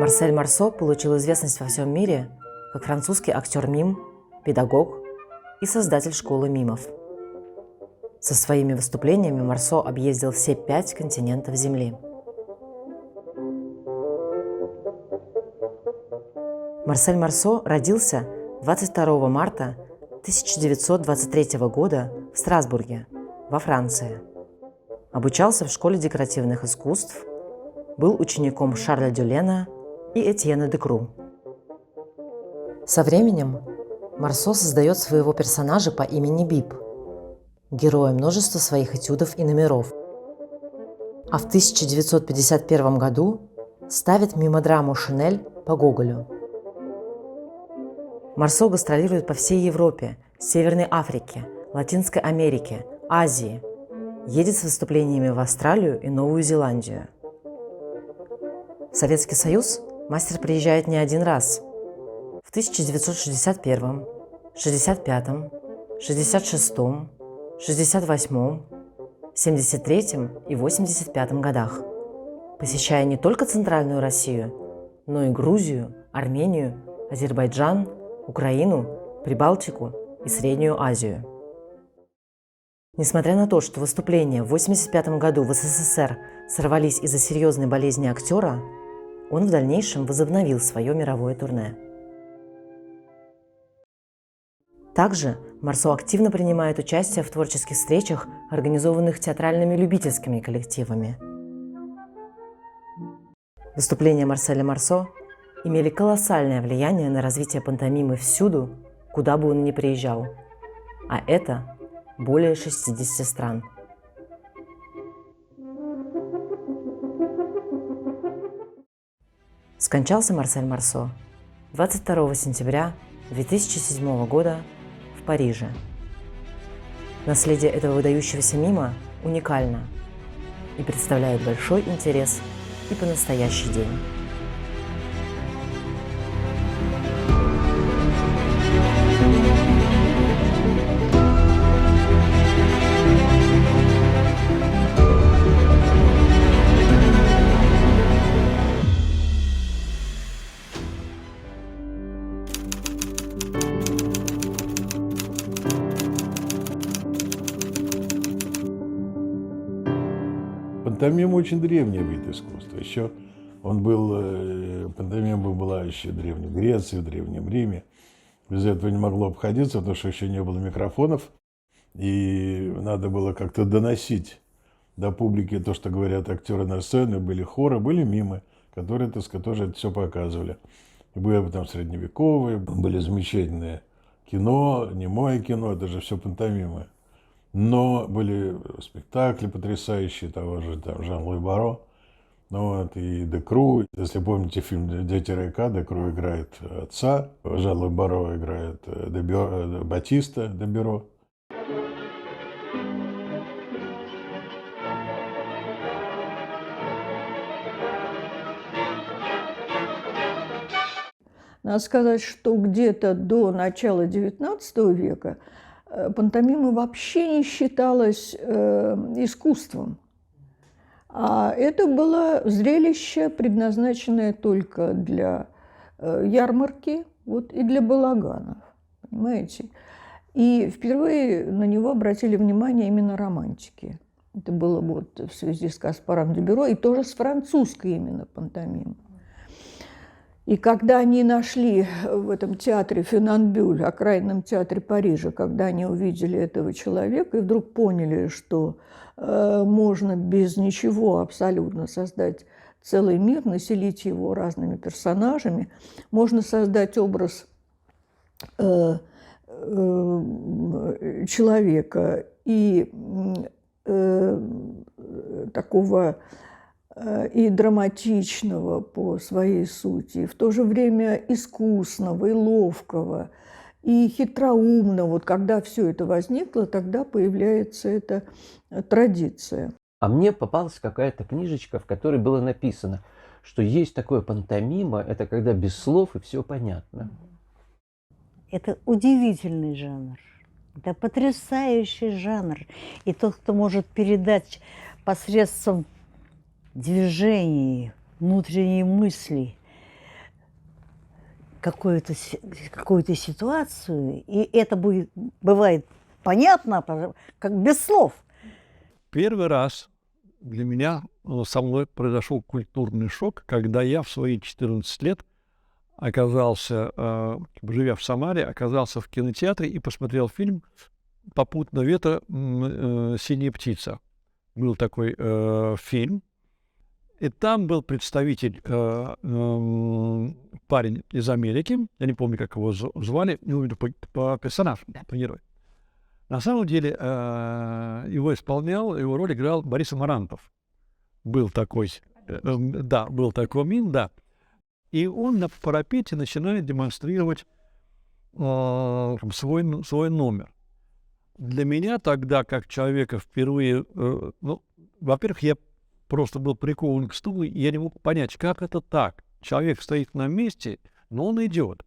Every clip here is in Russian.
Марсель Марсо получил известность во всем мире как французский актер-мим, педагог и создатель школы мимов. Со своими выступлениями Марсо объездил все 5 континентов Земли. Марсель Марсо родился 22 марта 1923 года в Страсбурге, во Франции. Обучался в школе декоративных искусств, был учеником Шарля Дюлена и Этьена Декру. Со временем Марсо создает своего персонажа по имени Бип, героя множества своих этюдов и номеров. А в 1951 году ставит мимодраму «Шинель» по Гоголю. Марсо гастролирует по всей Европе, Северной Африке, Латинской Америке, Азии. Едет с выступлениями в Австралию и Новую Зеландию. В Советский Союз мастер приезжает не один раз. В 1961, 65, 66, 68, 73 и 85 годах, посещая не только Центральную Россию, но и Грузию, Армению, Азербайджан, Украину, Прибалтику и Среднюю Азию. Несмотря на то, что выступления в 1985 году в СССР сорвались из-за серьезной болезни актера, он в дальнейшем возобновил свое мировое турне. Также Марсо активно принимает участие в творческих встречах, организованных театральными любительскими коллективами. Выступления Марселя Марсо имели колоссальное влияние на развитие пантомимы всюду, куда бы он ни приезжал, а это более 60 стран. Скончался Марсель Марсо 22 сентября 2007 года в Париже. Наследие этого выдающегося мима уникально и представляет большой интерес и по настоящий день. Пантомима очень древний вид искусства. Еще пантомима была еще в Древней Греции, в Древнем Риме. Без этого не могло обходиться, потому что еще не было микрофонов. И надо было как-то доносить до публики то, что говорят актеры на сцене. Были хоры, были мимы, которые, так сказать, тоже это все показывали. И были там средневековые, были замечательные кино, немое кино, это же все пантомимы. Но были спектакли потрясающие того же Жан-Луи Баро, и Декру. Если помните фильм «Дети Райка», Декру играет отца, Жан-Луи Баро играет Батиста де Бюро. Надо сказать, что где-то до начала XIX века пантомима вообще не считалась искусством. А это было зрелище, предназначенное только для ярмарки и для балаганов. Понимаете? И впервые на него обратили внимание именно романтики. Это было в связи с Каспаром де Бюро, и тоже с французской именно пантомимой. И когда они нашли в этом театре Фюнанбюль, окраинном театре Парижа, когда они увидели этого человека и вдруг поняли, что можно без ничего абсолютно создать целый мир, населить его разными персонажами, можно создать образ человека и такого и драматичного по своей сути, и в то же время искусного и ловкого, и хитроумного. Когда все это возникло, тогда появляется эта традиция. А мне попалась какая-то книжечка, в которой было написано, что есть такое пантомима, это когда без слов и все понятно. Это удивительный жанр, это потрясающий жанр. И тот, кто может передать посредством движений, внутренней мысли какую-то ситуацию, и это бывает понятно, как без слов. Первый раз для меня со мной произошел культурный шок, когда я в свои 14 лет оказался, живя в Самаре, оказался в кинотеатре и посмотрел фильм «Попутно ветра. Синяя птица». Был такой фильм. И там был представитель, парень из Америки, я не помню, как его звали, не помню по персонажу, по герою. На самом деле его роль играл Борис Амарантов. Был такой, был такой мим, да. И он на парапете начинает демонстрировать свой номер. Для меня тогда, как человека впервые, во-первых, я просто был прикован к стулу, и я не мог понять, как это так. Человек стоит на месте, но он идет.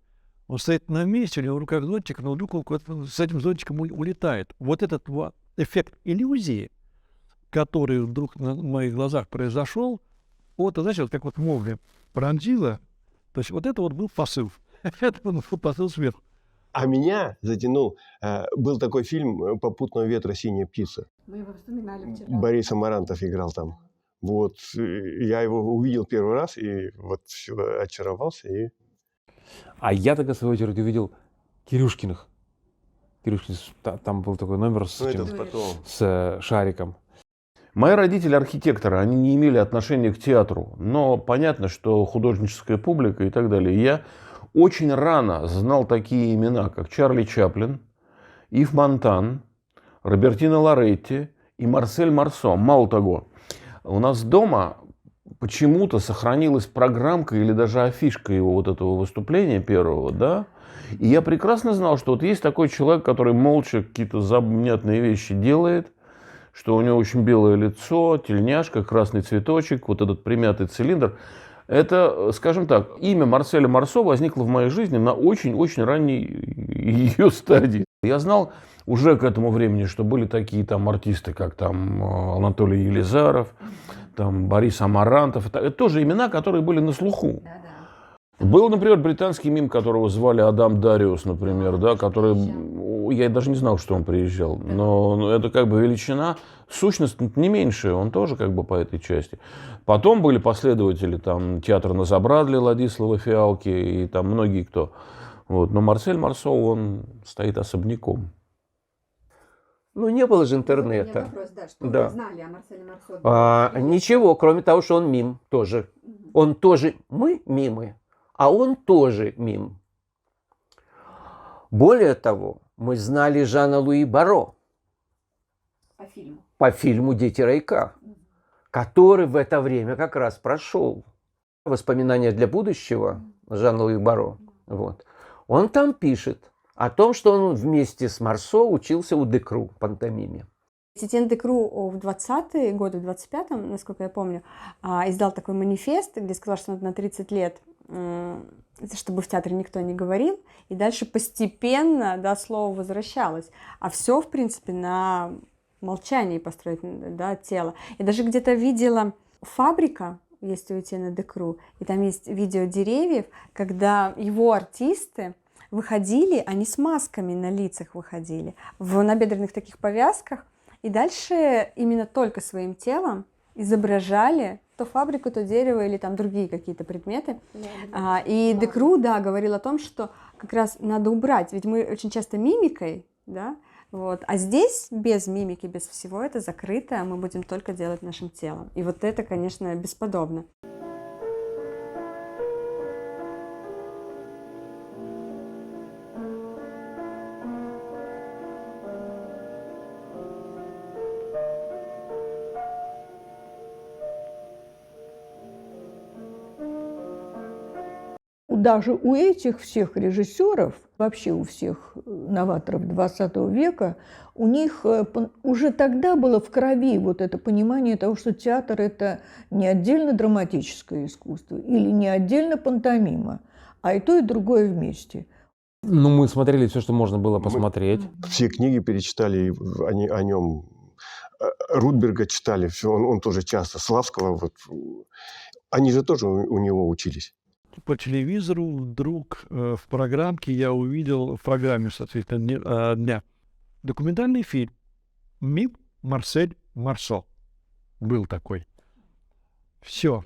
Он стоит на месте, у него в руках зонтик, но вдруг он с этим зонтиком улетает. Вот этот эффект иллюзии, который вдруг на моих глазах произошел, знаете, как молния пронзила, то есть вот это был посыл. Это был посыл сверху. А меня затянул, был такой фильм «Попутного ветра. Синяя птица». Мы его вспоминали вчера. Борис Амарантов играл там. Вот, я его увидел первый раз, и вот все, очаровался. А я тогда, в свою очередь, увидел Кирюшкиных. Там был такой номер с шариком. Мои родители архитекторы, они не имели отношения к театру. Но понятно, что художническая публика и так далее. Я очень рано знал такие имена, как Чарли Чаплин, Ив Монтан, Робертино Лоретти и Марсель Марсо. Мало того, у нас дома почему-то сохранилась программка или даже афишка его вот этого выступления первого, да. И я прекрасно знал, что вот есть такой человек, который молча какие-то занятные вещи делает, что у него очень белое лицо, тельняшка, красный цветочек, вот этот примятый цилиндр. Это, скажем так, имя Марселя Марсо возникло в моей жизни на очень-очень ранней ее стадии. Я знал уже к этому времени, что были такие там артисты, как там Анатолий Елизаров, там Борис Амарантов. Это тоже имена, которые были на слуху. Был, например, британский мим, которого звали Адам Дариус, например, да, который, я даже не знал, что он приезжал, но это как бы величина, сущность не меньшая, он тоже как бы по этой части. Потом были последователи там театра на Забрадле, Ладислава Фиалки и там многие кто. Вот. Но Марсель Марсо, он стоит особняком. Не было же интернета. Вопрос, что вы знали о Марселе Марсо? Ничего, кроме того, что он мим тоже. Он тоже, мы мимы, а он тоже мим. Более того, мы знали Жана Луи Баро. По фильму? По фильму «Дети райка», который в это время как раз прошел. «Воспоминания для будущего» Жана Луи Баро. Вот. Он там пишет о том, что он вместе с Марсо учился у Декру пантомиме. Этьен Декру в 20-е годы, в 25-м, насколько я помню, издал такой манифест, где сказал, что на 30 лет, чтобы в театре никто не говорил, и дальше постепенно, да, слово возвращалось. А все, в принципе, на молчании построить, да, тело. Я даже где-то видела «Фабрика», есть у Этьена Декру, и там есть видео деревьев, когда его артисты выходили, они с масками на лицах выходили, в набедренных таких повязках, и дальше именно только своим телом изображали то фабрику, то дерево или там другие какие-то предметы. И Декру, да, говорил о том, что как раз надо убрать, ведь мы очень часто мимикой, да, вот, а здесь без мимики, без всего это закрыто, мы будем только делать нашим телом. И вот это, конечно, бесподобно. Даже у этих всех режиссеров, вообще у всех новаторов XX века, у них уже тогда было в крови вот это понимание того, что театр – это не отдельно драматическое искусство или не отдельно пантомима, а и то, и другое вместе. Мы смотрели все, что можно было посмотреть. Все книги перечитали о нем. Рудберга читали, все, он тоже часто, Славского. Вот. Они же тоже у него учились. по телевизору вдруг в программке я увидел, в программе, соответственно, дня, документальный фильм «Мим Марсель Марсо». Был такой. Все.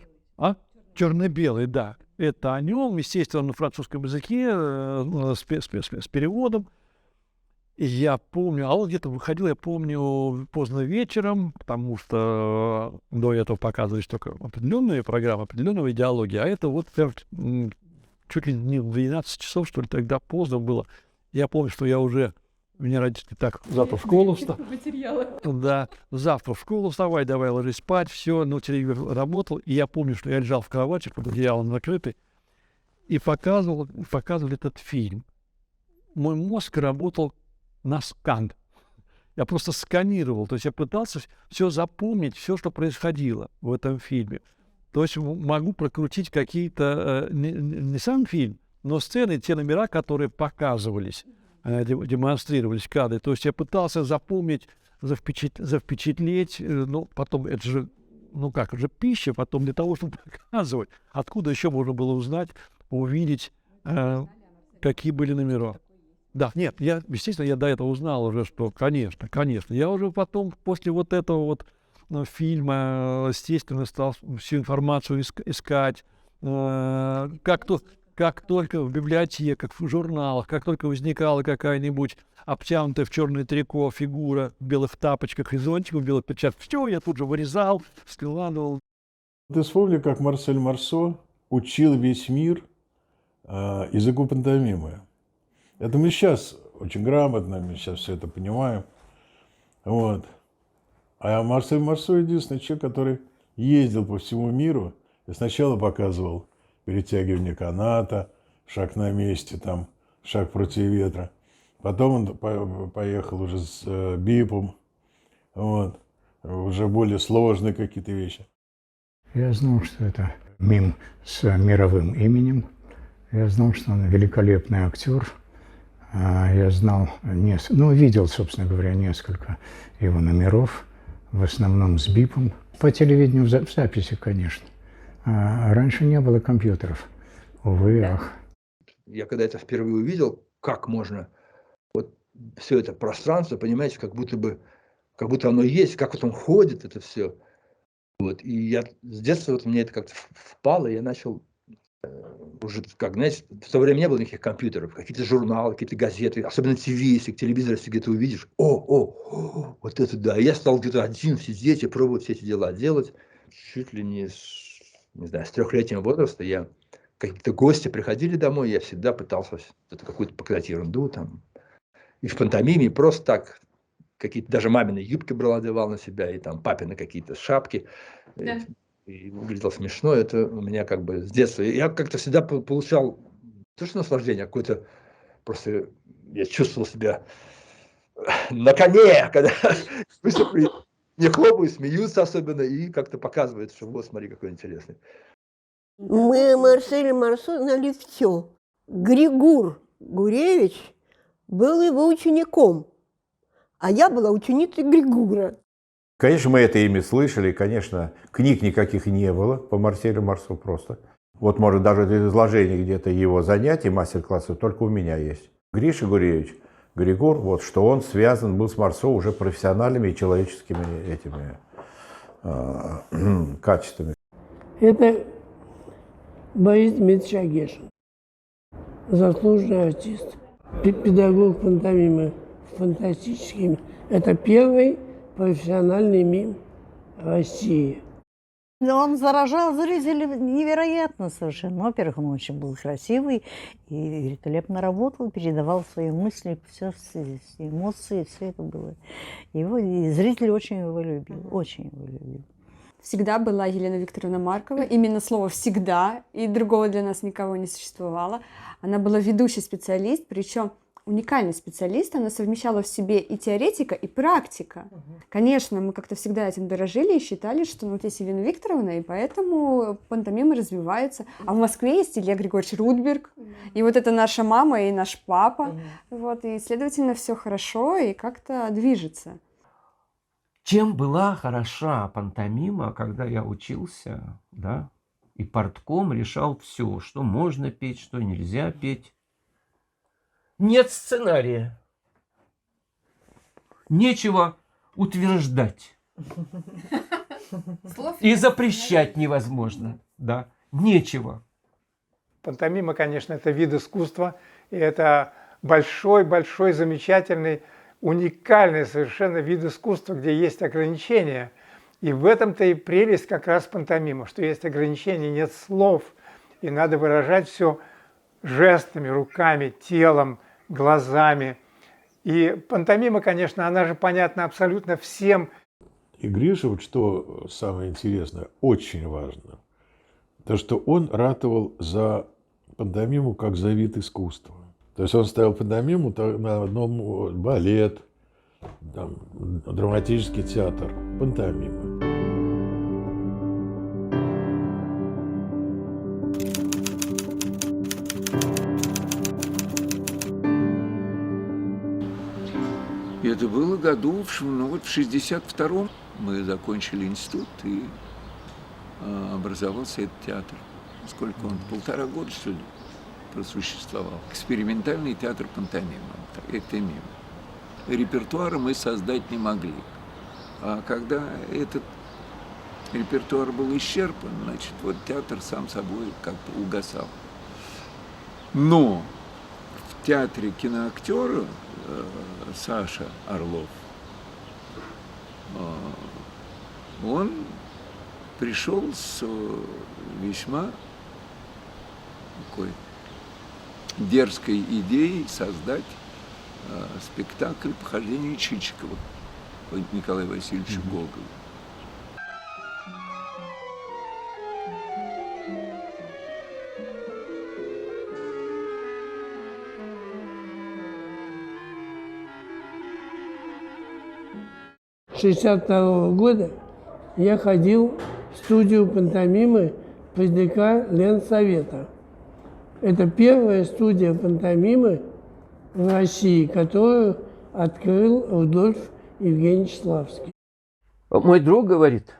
Черно-белый, да. Это о нем, естественно, на французском языке, с переводом. И я помню, он где-то выходил, я помню, поздно вечером, потому что до этого показывались только определенные программы, определенного идеологии, а это вот прям чуть ли не в 12 часов, что ли, тогда поздно было. Я помню, что я уже, меня родители так, завтра в школу да, завтра в школу вставай, давай ложись спать, все, но телевизор работал, и я помню, что я лежал в кровати, под одеялом накрытый, и показывали этот фильм. Мой мозг работал на скан. Я просто сканировал, то есть я пытался все запомнить, все, что происходило в этом фильме. То есть могу прокрутить какие-то, не сам фильм, но сцены, те номера, которые показывались, демонстрировались кадры. То есть я пытался запомнить, запечатлеть, но потом это же, это же пища, потом для того, чтобы показывать. Откуда еще можно было узнать, увидеть, какие были номера. Да, нет, естественно, я до этого узнал уже, что, конечно. Я уже потом, после вот этого вот фильма, естественно, стал всю информацию искать. Как только в библиотеках, в журналах, как только возникала какая-нибудь обтянутая в черное трико фигура в белых тапочках и зонтиком, в белых перчатках, все, я тут же вырезал, складывал. Ты вспомни, как Марсель Марсо учил весь мир языку пантомимы. Это мы сейчас очень грамотно, мы сейчас все это понимаем. Вот. А Марсель Марсо единственный человек, который ездил по всему миру и сначала показывал перетягивание каната, шаг на месте, там, шаг против ветра. Потом он поехал уже с бипом, вот, уже более сложные какие-то вещи. Я знал, что это мим с мировым именем. Я знал, что он великолепный актер. Я знал, видел, собственно говоря, несколько его номеров, в основном с бипом. По телевидению в записи, конечно. А раньше не было компьютеров. Увы, ах. Я когда это впервые увидел, как можно вот все это пространство, понимаете, как будто оно есть, как вот он ходит, это все. Вот. И я с детства мне это как-то впало, и я начал уже, как, знаете, в то время не было никаких компьютеров, какие-то журналы, какие-то газеты, особенно ТВ, если телевизор, если где-то увидишь, вот это да. И я стал где-то один сидеть и пробовать все эти дела делать. Чуть ли не с 3-летнего возраста какие-то гости приходили домой, я всегда пытался какую-то показать ерунду там. И в пантомиме, и просто так, какие-то даже мамины юбки брал, одевал на себя, и там папины какие-то шапки. Да. И выглядело смешно, это у меня как бы с детства. Я как-то всегда получал не то что наслаждение, а какое-то просто я чувствовал себя на коне, когда не хлопают, смеются особенно, и как-то показывают, что вот, смотри, какой интересный. Мы Марселя Марсо знали все. Григор Гуревич был его учеником, а я была ученицей Григора. Конечно, мы это имя слышали, конечно, книг никаких не было по Марселю Марсо просто. Вот, может, даже это изложение где-то его занятий, мастер-классов, только у меня есть. Гриша Гуревич, Григор, вот, что он связан был с Марсо уже профессиональными и человеческими этими качествами. Это Борис Дмитриевич Агешин, заслуженный артист, педагог пантомимы фантастический. Это первый профессиональный мим России. Но он заражал зрителей невероятно совершенно. Во-первых, он очень был красивый и великолепно работал, передавал свои мысли, все эмоции, все это было. И зритель очень его любил, очень его любил. Всегда была Елена Викторовна Маркова, именно слово «всегда», и другого для нас никого не существовало. Она была ведущий специалист, причем уникальный специалист, она совмещала в себе и теоретика, и практика. Конечно, мы как-то всегда этим дорожили и считали, что вот есть Елена Викторовна, и поэтому пантомима развивается. А в Москве есть Илья Григорьевич Рудберг, и вот это наша мама и наш папа. Вот, и, следовательно, все хорошо и как-то движется. Чем была хороша пантомима, когда я учился, да, и партком решал все, что можно петь, что нельзя петь. Нет сценария. Нечего утверждать. И запрещать невозможно. Да, нечего. Пантомима, конечно, это вид искусства, и это большой-большой, замечательный, уникальный совершенно вид искусства, где есть ограничения. И в этом-то и прелесть как раз пантомима, что есть ограничения, нет слов, и надо выражать все жестами, руками, телом, глазами. И пантомима, конечно, она же понятна абсолютно всем. И Гриша, вот что самое интересное, очень важно, то, что он ратовал за пантомиму как за вид искусства. То есть он ставил пантомиму на одном балет, там, драматический театр, пантомима. И это было году, в 62-м мы закончили институт, и образовался этот театр. Сколько он? 1,5 года, что ли, просуществовал. Экспериментальный театр пантомимы. Это мимо. Репертуара мы создать не могли. А когда этот репертуар был исчерпан, значит, вот театр сам собой как-то угасал. Но в театре киноактера Саша Орлов, он пришел с весьма такой дерзкой идеей создать спектакль «Похождение Чичикова» по Николаю Васильевичу Гоголю. С 1962 года я ходил в студию пантомимы Поздняка Ленсовета. Это первая студия пантомимы в России, которую открыл Рудольф Евгеньевич Славский. Мой друг говорит: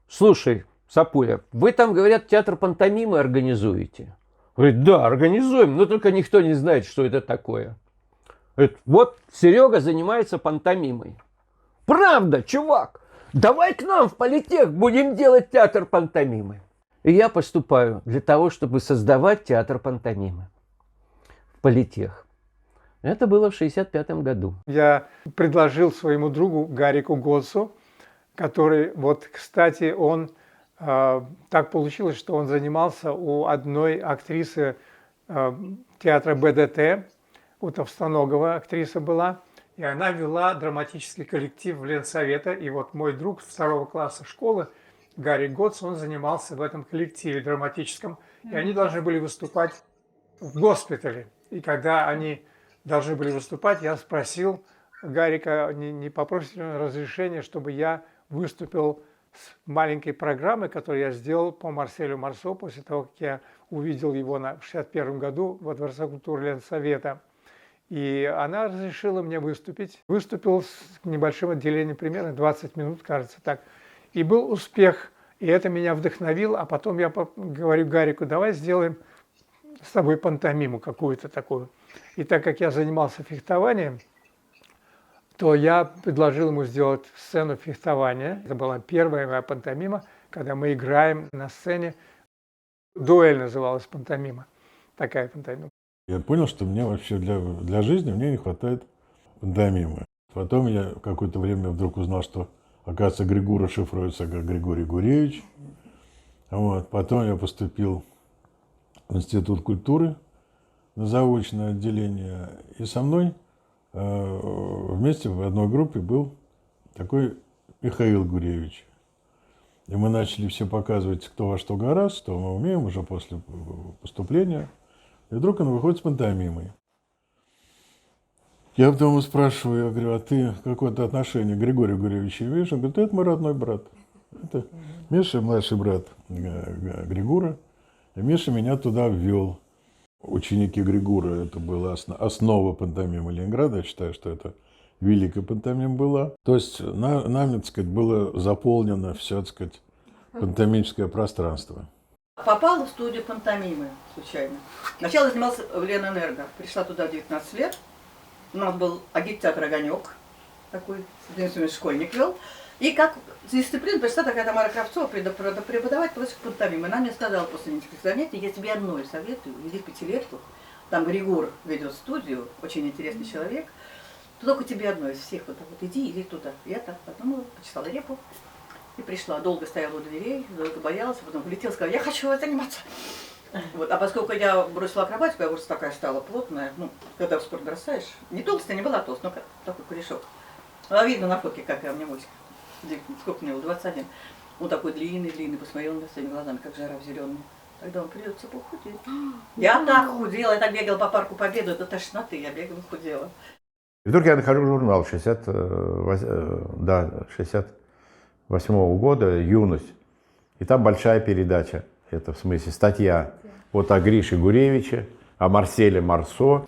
слушай, Сапуля, вы там, говорят, театр пантомимы организуете. Говорит: да, организуем, но только никто не знает, что это такое. Говорит: вот Серега занимается пантомимой. Правда, чувак, давай к нам в политех, будем делать театр пантомимы. И я поступаю для того, чтобы создавать театр пантомимы в политех. Это было в 1965 году. Я предложил своему другу Гарику Готсу, который, вот, кстати, он так получилось, что он занимался у одной актрисы театра БДТ, у Товстоногова актриса была, и она вела драматический коллектив в Ленсовета, и вот мой друг 2 класса школы, Гарик Готс, он занимался в этом коллективе драматическом, и они должны были выступать в госпитале. И когда они должны были выступать, я спросил Гарика, не попросит ли он разрешения, чтобы я выступил с маленькой программой, которую я сделал по Марселю Марсо после того, как я увидел его в 1961 году во Дворце культуры Ленсовета. И она разрешила мне выступить. Выступил с небольшим отделением, примерно 20 минут, кажется, так. И был успех, и это меня вдохновило. А потом я говорю Гарику: давай сделаем с тобой пантомиму какую-то такую. И так как я занимался фехтованием, то я предложил ему сделать сцену фехтования. Это была первая моя пантомима, когда мы играем на сцене. Дуэль называлась пантомима. Такая пантомима. Я понял, что мне вообще для жизни мне не хватает пантомимы. Потом я какое-то время вдруг узнал, что, оказывается, Григура шифруется как Григорий Гуревич. Вот. Потом я поступил в Институт культуры на заочное отделение. И со мной вместе в одной группе был такой Михаил Гуревич. И мы начали все показывать, кто во что гораст, что мы умеем уже после поступления. И вдруг он выходит с пантомимой. Я потом его спрашиваю, я говорю: а ты какое-то отношение к Григорию Гуревичу имеешь? Он говорит: это мой родной брат. Это Миша, младший брат Григора. И Миша меня туда ввел. Ученики Григора, это была основа пантомимы Ленинграда. Я считаю, что это великая пантомима была. То есть нами, так сказать, было заполнено все, так сказать, пантомимическое пространство. Попала в студию пантомимы случайно. Сначала занималась в Ленэнерго. Пришла туда в 19 лет. У нас был агит-театр «Огонек». Такой, школьник вел. И как дисциплина пришла такая Тамара Кравцова преподавать классику пантомимы. Она мне сказала после нескольких занятий: я тебе одной советую, иди в пятилетку. Там Григор ведет студию, очень интересный человек. Только тебе одной из всех, вот иди туда. Я так подумала, почитала репу и пришла. Долго стояла у дверей, долго боялась, потом полетела, сказала: я хочу заниматься. Вот. А поскольку я бросила акробатику, я просто такая стала плотная, ну, когда в спорт бросаешь, не толстая, не была толстая, но такой корешок. А видно на фотке, какая у меня моська. Сколько мне было? 21. Он такой длинный, посмотрел на меня своими глазами, как жара в зеленый. Тогда он придется похудеть. Я так худела, я так бегала по парку Победы, до тошноты, я бегала, худела. И вдруг я нахожу журнал 68-го года «Юность». И там большая передача, это в смысле статья вот о Грише Гуревиче, о Марселе Марсо.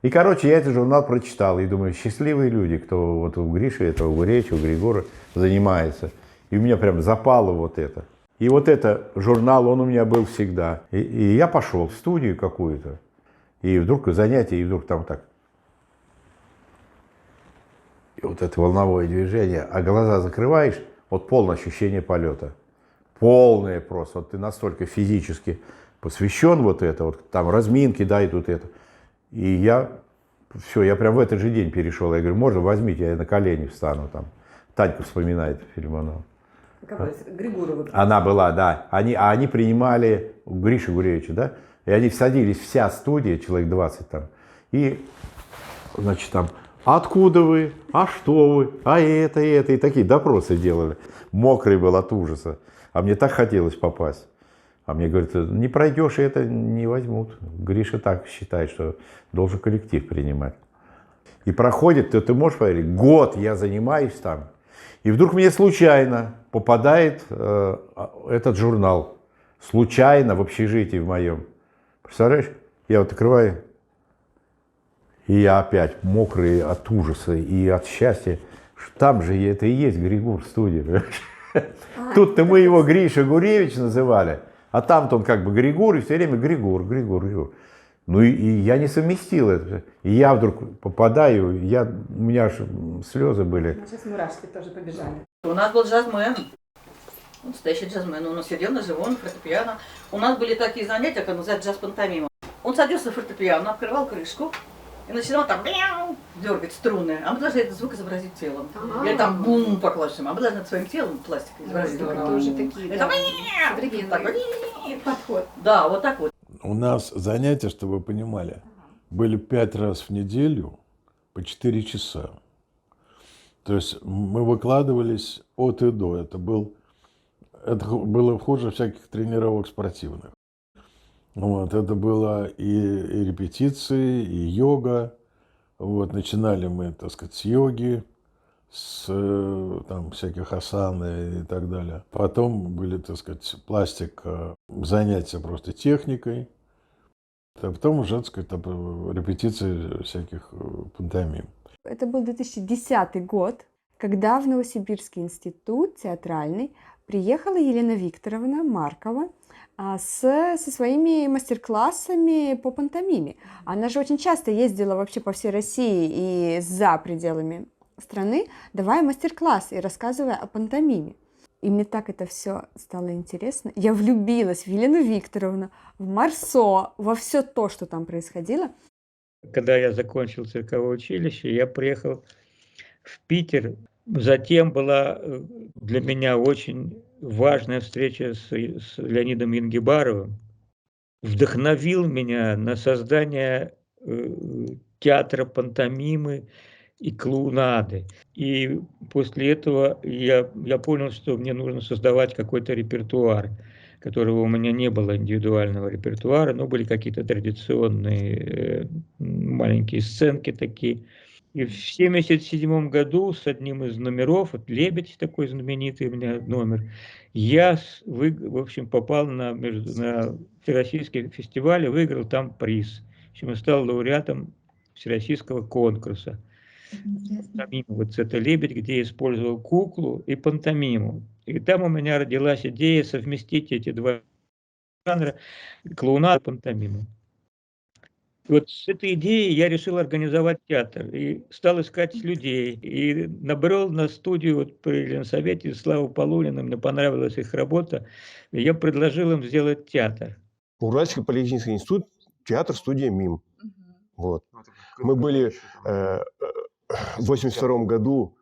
И, короче, я этот журнал прочитал и думаю, счастливые люди, кто вот у Гриши, этого Гуревича, у Григора занимается. И у меня прям запало вот это. И вот этот журнал, он у меня был всегда. И я пошел в студию какую-то, и вдруг занятие, и вдруг там так. И вот это волновое движение, а глаза закрываешь, вот полное ощущение полета. Полное просто. Вот ты настолько физически посвящен вот это, вот там разминки, да, идут это. И я прям в этот же день перешел. Я говорю, можно, возьмите, я на колени встану там. Танька вспоминает Филимонова. Григорова. Она была, да. Они принимали Гришу Гуревича, да. И они садились, вся студия, человек 20 там. И, значит, там, откуда вы, а что вы, а это. И такие допросы делали. Мокрый был от ужаса. А мне так хотелось попасть. А мне говорят, не пройдешь, и это не возьмут. Гриша так считает, что должен коллектив принимать. И проходит, ты можешь поверить, год я занимаюсь там. И вдруг мне случайно попадает этот журнал. Случайно в общежитии в моем. Представляешь? Я вот открываю, и я опять мокрый от ужаса и от счастья. Там же это и есть Григор студия. Тут-то мы его Гриша Гуревич называли. А там-то он как бы Григор, и все время Григор. Ну и я не совместил это. И я вдруг попадаю, у меня аж слезы были. Сейчас мурашки тоже побежали. У нас был джазмен, настоящий джазмен. Он сидел на живом фортепиано. У нас были такие занятия, как называется джаз-пантомима. Он садился на фортепиано, открывал крышку и начинал там дергать струны. А мы должны этот звук изобразить телом. Или там бум по клавишам. А мы должны своим телом пластикой изобразить. Тоже такие, да, современный подход. Да, вот так вот. У нас занятия, чтобы вы понимали, были 5 раз в неделю по 4 часа. То есть мы выкладывались от и до. Это было хуже всяких тренировок спортивных. Вот, это было и репетиции, и йога. Вот, начинали мы, так сказать, с йоги, с там, всяких асаны и так далее. Потом были, так сказать, пластика, занятия просто техникой. А потом уже, так сказать, репетиции всяких пантомим. Это был 2010 год, когда в Новосибирский институт театральный приехала Елена Викторовна Маркова со своими мастер-классами по пантомиме. Она же очень часто ездила вообще по всей России и за пределами страны, давая мастер-класс и рассказывая о пантомиме. И мне так это все стало интересно. Я влюбилась в Елену Викторовну, в Марсо, во все то, что там происходило. Когда я закончил цирковое училище, я приехал в Питер. Затем была для меня очень важная встреча с Леонидом Янгибаровым. Вдохновил меня на создание театра пантомимы и клоунады. И после этого я понял, что мне нужно создавать какой-то репертуар, которого у меня не было, индивидуального репертуара, но были какие-то традиционные маленькие сценки такие. И в 1977 году с одним из номеров, вот «Лебедь» такой знаменитый у меня номер, я, в общем, попал на Всероссийский фестиваль и выиграл там приз. В общем, я стал лауреатом Всероссийского конкурса. Пантомима, вот это «Лебедь», где я использовал куклу и пантомиму. И там у меня родилась идея совместить эти два жанра клоунада, пантомима. И вот с этой идеей я решил организовать театр и стал искать людей. И набрел на студию вот при Ленсовете Славу Полунина, мне понравилась их работа, и я предложил им сделать театр. Уральский политехнический институт, театр-студия МИМ. Вот. Мы были в 1982 году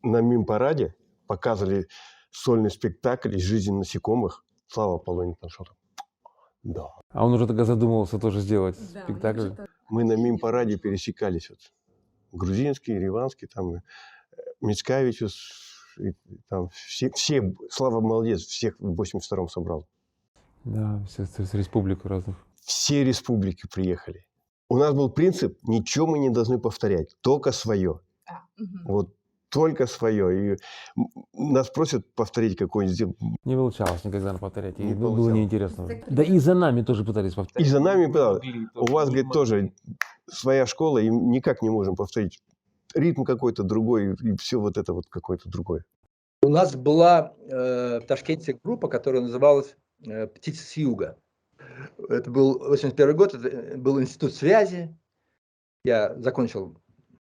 на МИМ-параде, показывали сольный спектакль из жизни насекомых. Слава Полунин пошел. Да. А он уже тогда задумывался тоже сделать спектакль. Мы на МИМ-параде пересекались. Вот. Грузинский, Ереванский, там Мицкевичус, там все, Слава молодец, всех в 82-м собрал. Да, все с республик разных. Все республики приехали. У нас был принцип, ничего мы не должны повторять, только свое. Вот только свое. И нас просят повторить какой-нибудь... Не получалось никогда повторять. И было неинтересно. Да и за нами тоже пытались повторять. И за нами, да. У вас, говорит, тоже своя школа, и никак не можем повторить. Ритм какой-то другой, и все вот это вот какое-то другое. У нас была в Ташкенте группа, которая называлась «Птицы с юга». Это был 81 год, это был институт связи. Я закончил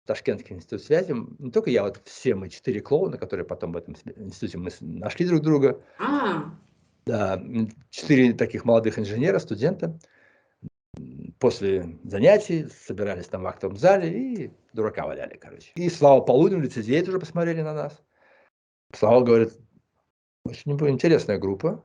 Ташкентский институт связи. Не только я, вот все мы 4 клоуна, которые потом в этом институте мы нашли друг друга. Да, 4 таких молодых инженера, студента. После занятий собирались там в актовом зале и дурака валяли, короче. И Слава Полунин, лицезеи тоже посмотрели на нас. Слава говорит, очень интересная группа.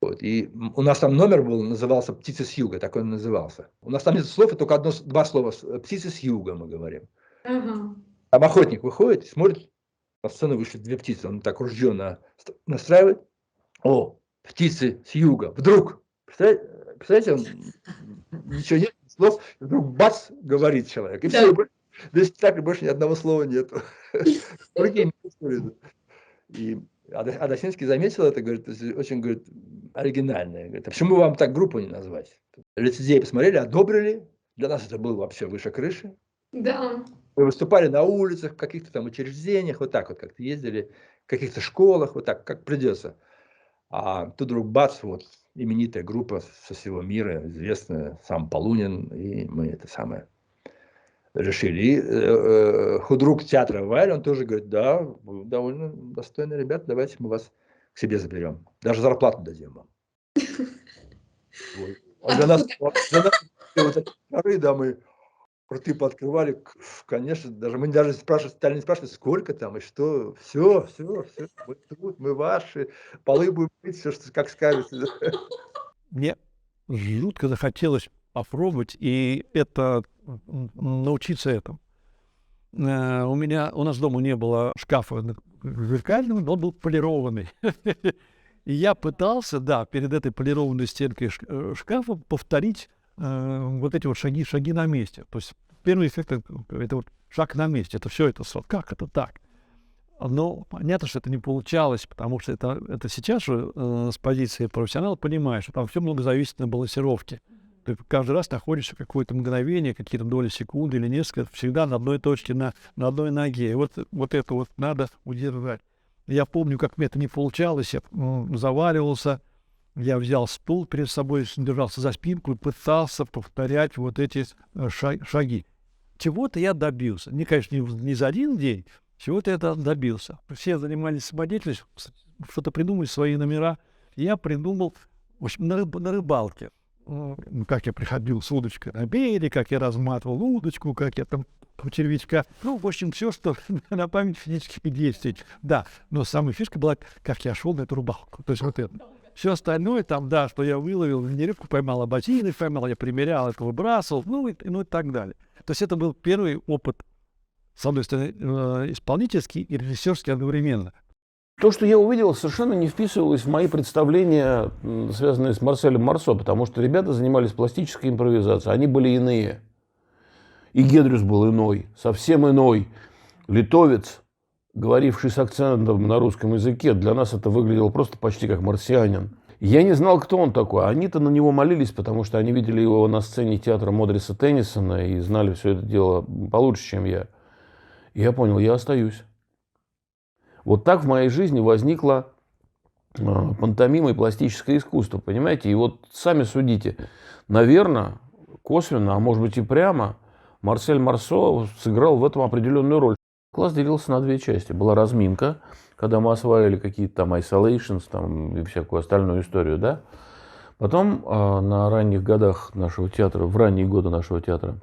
Вот. И у нас там номер был, назывался «Птицы с юга», так он назывался. У нас там нет слов, только два слова. «Птицы с юга» мы говорим. Там охотник выходит и смотрит, на сцену вышли 2 птицы. Он так ружье настраивает. О, птицы с юга. Вдруг, представляете, он, ничего нет, слов, вдруг бац, говорит человек. И все, весь спектакль больше ни одного слова нету. И Адасинский заметил это, говорит, очень, говорит, оригинальное. Говорит, а почему вам так группу не назвать? Лицезеи посмотрели, одобрили. Для нас это было вообще выше крыши. Да. Мы выступали на улицах, в каких-то там учреждениях, вот так вот как-то ездили, в каких-то школах, вот так, как придется. А тут вдруг бац, вот именитая группа со всего мира, известная, сам Полунин, и мы это самое решили. И худрук театра Вайль, он тоже говорит, да, вы довольно достойные ребята, давайте мы вас к себе заберем. Даже зарплату дадим вам. А для нас да, мы рты пооткрывали, конечно, мы даже стали не спрашивать, сколько там и что. Все, мы тут, мы ваши, полы будем мыть, все, что как скажете. Мне жутко захотелось попробовать и научиться этому. У нас дома не было шкафа зеркального, но он был полированный. И я пытался, да, перед этой полированной стенкой шкафа повторить вот эти вот шаги на месте. То есть первый эффект — это вот шаг на месте. Это все это, как это так? Но понятно, что это не получалось, потому что это сейчас же с позиции профессионала понимаешь, что там все много зависит от балансировки. Ты каждый раз находишься какое-то мгновение, какие-то доли секунды или несколько, всегда на одной точке, на одной ноге. И вот это вот надо удержать. Я помню, как мне это не получалось, я заваливался, я взял стул перед собой, держался за спинку и пытался повторять вот эти шаги. Чего-то я добился. Конечно, не за один день, чего-то я добился. Все занимались самодеятельностью, что-то придумали, свои номера. Я придумал, в общем, на рыбалке. Как я приходил с удочкой на берег, как я разматывал удочку, как я там червячка. В общем, все, что на память физических действий. Да, но самая фишка была, как я шел на эту рыбалку. То есть вот это. Все остальное там, да, что я выловил, неревку поймал, ботины поймал, я примерял, это выбрасывал, и так далее. То есть это был первый опыт, с одной стороны, исполнительский и режиссерский одновременно. То, что я увидел, совершенно не вписывалось в мои представления, связанные с Марселем Марсо, потому что ребята занимались пластической импровизацией, они были иные. И Гедрюс был иной, совсем иной. Литовец, говоривший с акцентом на русском языке, для нас это выглядело просто почти как марсианин. Я не знал, кто он такой. Они-то на него молились, потому что они видели его на сцене театра Модриса Теннисона и знали все это дело получше, чем я. И я понял, я остаюсь. Вот так в моей жизни возникла пантомима и пластическое искусство, понимаете? И вот сами судите, наверное, косвенно, а может быть и прямо, Марсель Марсо сыграл в этом определенную роль. Класс делился на две части. Была разминка, когда мы осваивали какие-то там isolations там, и всякую остальную историю, да? Потом на ранних годах нашего театра, в ранние годы нашего театра,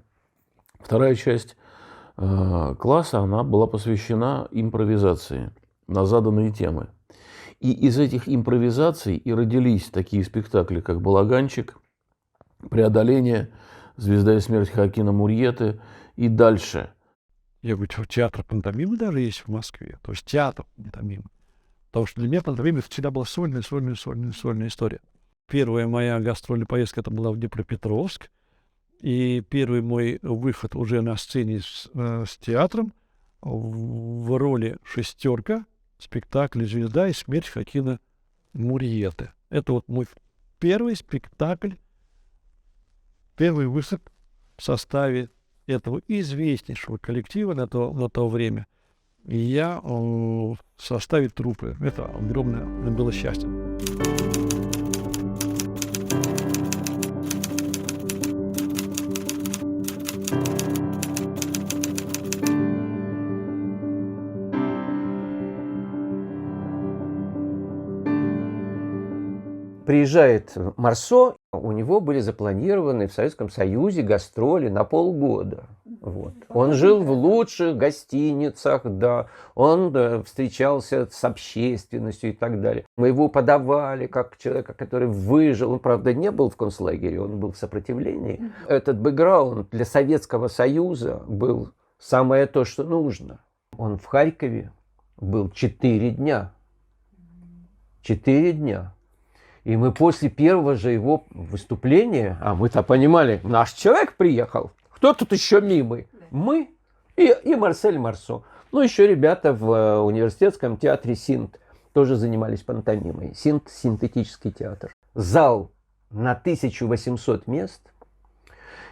вторая часть класса, она была посвящена импровизации на заданные темы. И из этих импровизаций и родились такие спектакли, как «Балаганчик», «Преодоление», «Звезда и смерть» Хоакина Мурьеты и дальше. Я говорю, что театр пантомимы даже есть в Москве. То есть театр пантомимы. Потому что для меня пантомима всегда была сольная история. Первая моя гастрольная поездка это была в Днепропетровск. И первый мой выход уже на сцене с театром в роли «Шестерка» спектакль «Звезда и смерть» Хоакина Мурьеты. Это вот мой первый спектакль, первый выход в составе этого известнейшего коллектива на то время. И я в составе труппы. Это огромное было счастье. Приезжает Марсо, у него были запланированы в Советском Союзе гастроли на полгода. Вот. Он жил в лучших гостиницах, да, он встречался с общественностью и так далее. Мы его подавали как человека, который выжил. Он, правда, не был в концлагере, он был в сопротивлении. Этот бэкграунд для Советского Союза был самое то, что нужно. Он в Харькове был 4 дня. 4 дня. И мы после первого же его выступления, а мы-то понимали, наш человек приехал, кто тут еще мимый? Мы и Марсель Марсо. Ну, еще ребята в университетском театре Синт тоже занимались пантомимой. Синт – синтетический театр. Зал на 1800 мест.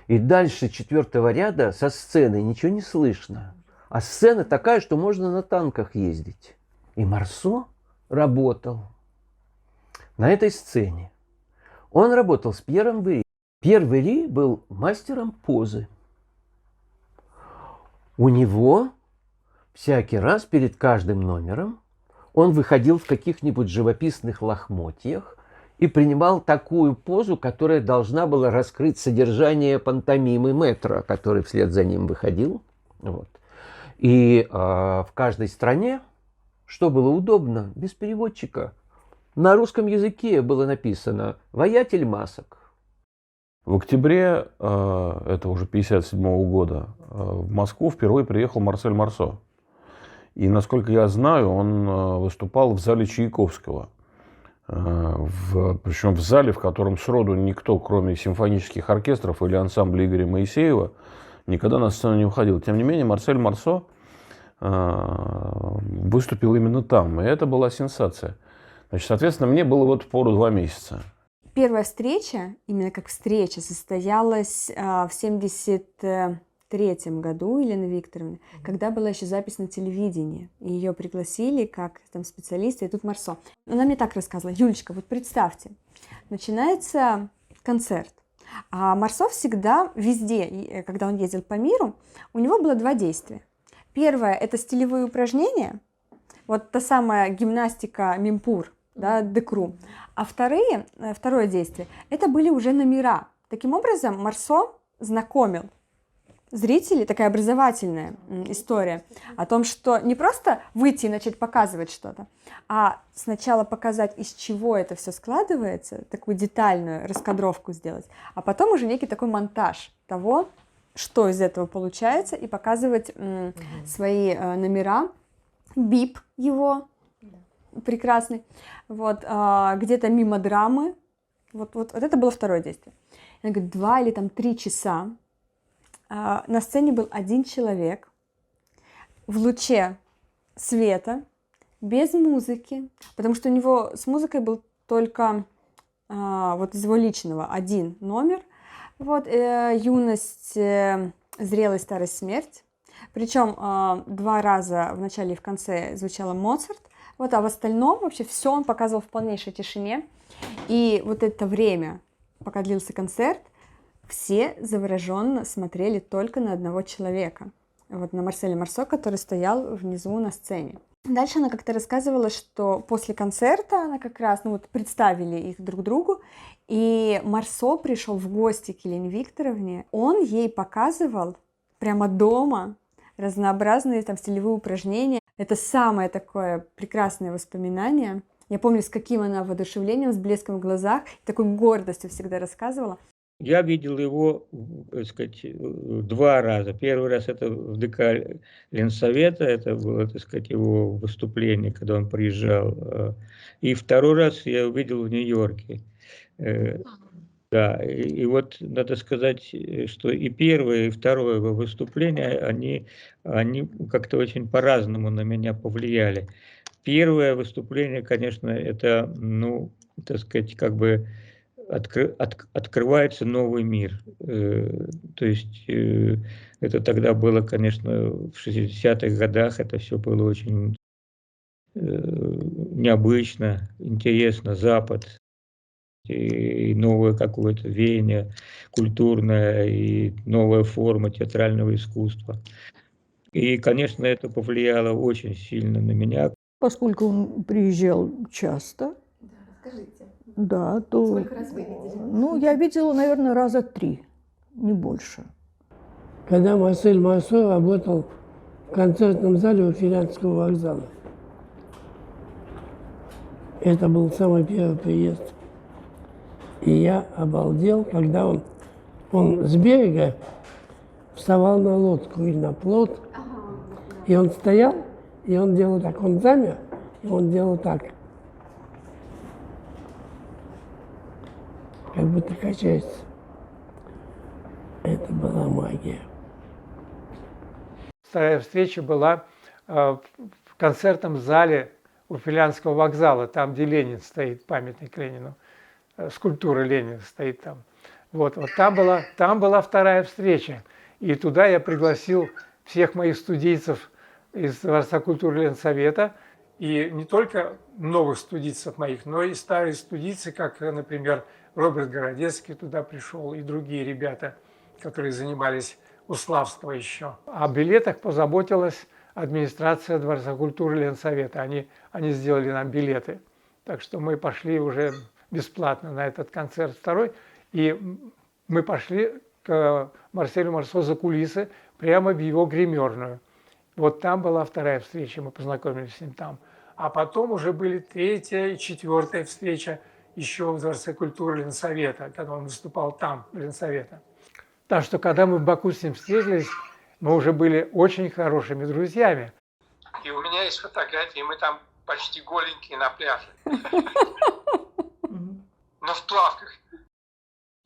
И дальше 4-го ряда со сцены ничего не слышно. А сцена такая, что можно на танках ездить. И Марсо работал на этой сцене. Он работал с Пьером Вери. Пьер Вери был мастером позы. У него всякий раз перед каждым номером он выходил в каких-нибудь живописных лохмотьях и принимал такую позу, которая должна была раскрыть содержание пантомимы Метра, который вслед за ним выходил. Вот. И в каждой стране, что было удобно, без переводчика, на русском языке было написано «Воятель масок». В октябре, это уже 1957 года, в Москву впервые приехал Марсель Марсо. И, насколько я знаю, он выступал в зале Чайковского. Причем в зале, в котором сроду никто, кроме симфонических оркестров или ансамбля Игоря Моисеева, никогда на сцену не выходил. Тем не менее, Марсель Марсо выступил именно там. И это была сенсация. Значит, соответственно, мне было вот впору 2 месяца. Первая встреча, именно как встреча, состоялась в 1973 году Елены Викторовны, когда была еще запись на телевидении. И ее пригласили как там специалиста, и тут Марсо. Она мне так рассказывала: Юлечка, вот представьте, начинается концерт, а Марсо всегда везде, когда он ездил по миру, у него было 2 действия. Первое – это стилевые упражнения, вот та самая гимнастика Мимпур, да, Декру. А второе действие – это были уже номера. Таким образом, Марсо знакомил зрителей, такая образовательная история, о том, что не просто выйти и начать показывать что-то, а сначала показать, из чего это все складывается, такую детальную раскадровку сделать, а потом уже некий такой монтаж того, что из этого получается, и показывать свои номера, бип его прекрасный, вот, где-то мимо драмы, вот это было второе действие. Она говорит, 2 или 3 часа на сцене был 1 человек в луче света, без музыки, потому что у него с музыкой был только вот из его личного 1 номер, вот, юность, зрелость, старость, смерть. Причем 2 раза в начале и в конце звучала Моцарт, Вот, а в остальном вообще все он показывал в полнейшей тишине. И вот это время, пока длился концерт, все завороженно смотрели только на одного человека. Вот на Марселя Марсо, который стоял внизу на сцене. Дальше она как-то рассказывала, что после концерта она как раз, представили их друг другу, и Марсо пришел в гости к Елене Викторовне. Он ей показывал прямо дома разнообразные там стилевые упражнения. Это самое такое прекрасное воспоминание. Я помню, с каким она воодушевлением, с блеском в глазах, такой гордостью всегда рассказывала. Я видел его, так сказать, 2 раза. Первый раз это в ДК Ленсовета, это было, так сказать, его выступление, когда он приезжал. И второй раз я увидел в Нью-Йорке. Да, и вот надо сказать, что и первое, и второе его выступление, они как-то очень по-разному на меня повлияли. Первое выступление, конечно, это, так сказать, как бы открывается новый мир. То есть это тогда было, конечно, в 60-х годах, это все было очень необычно, интересно, Запад, и новое какое-то веяние культурное, и новая форма театрального искусства. И, конечно, это повлияло очень сильно на меня. Поскольку он приезжал часто, да, то... Сколько раз вы видели? Я видела, наверное, раза 3, не больше. Когда Марсель Марсо работал в концертном зале у Финляндского вокзала. Это был самый первый приезд. И я обалдел, когда он с берега вставал на лодку или на плот, и он стоял, и он делал так, он замер, и он делал так. Как будто качается. Это была магия. Вторая встреча была в концертном зале у Финляндского вокзала, там, где Ленин стоит, памятник Ленину, скульптура Ленина стоит там. Вот там была вторая встреча. И туда я пригласил всех моих студийцев из Дворца культуры Ленсовета. И не только новых студийцев моих, но и старые студийцы, как, например, Роберт Городецкий туда пришел, и другие ребята, которые занимались у Славства еще. О билетах позаботилась администрация Дворца культуры Ленсовета. Они сделали нам билеты. Так что мы пошли уже бесплатно на этот концерт второй. И мы пошли к Марселю Марсо за кулисы, прямо в его гримерную. Вот там была вторая встреча, мы познакомились с ним там. А потом уже были 3-я и 4-я встреча еще в Дворце культуры Ленсовета, когда он выступал там, в Ленсовета. Так что, когда мы в Баку с ним встретились, мы уже были очень хорошими друзьями. И у меня есть фотографии, мы там почти голенькие на пляже. Но в плавках.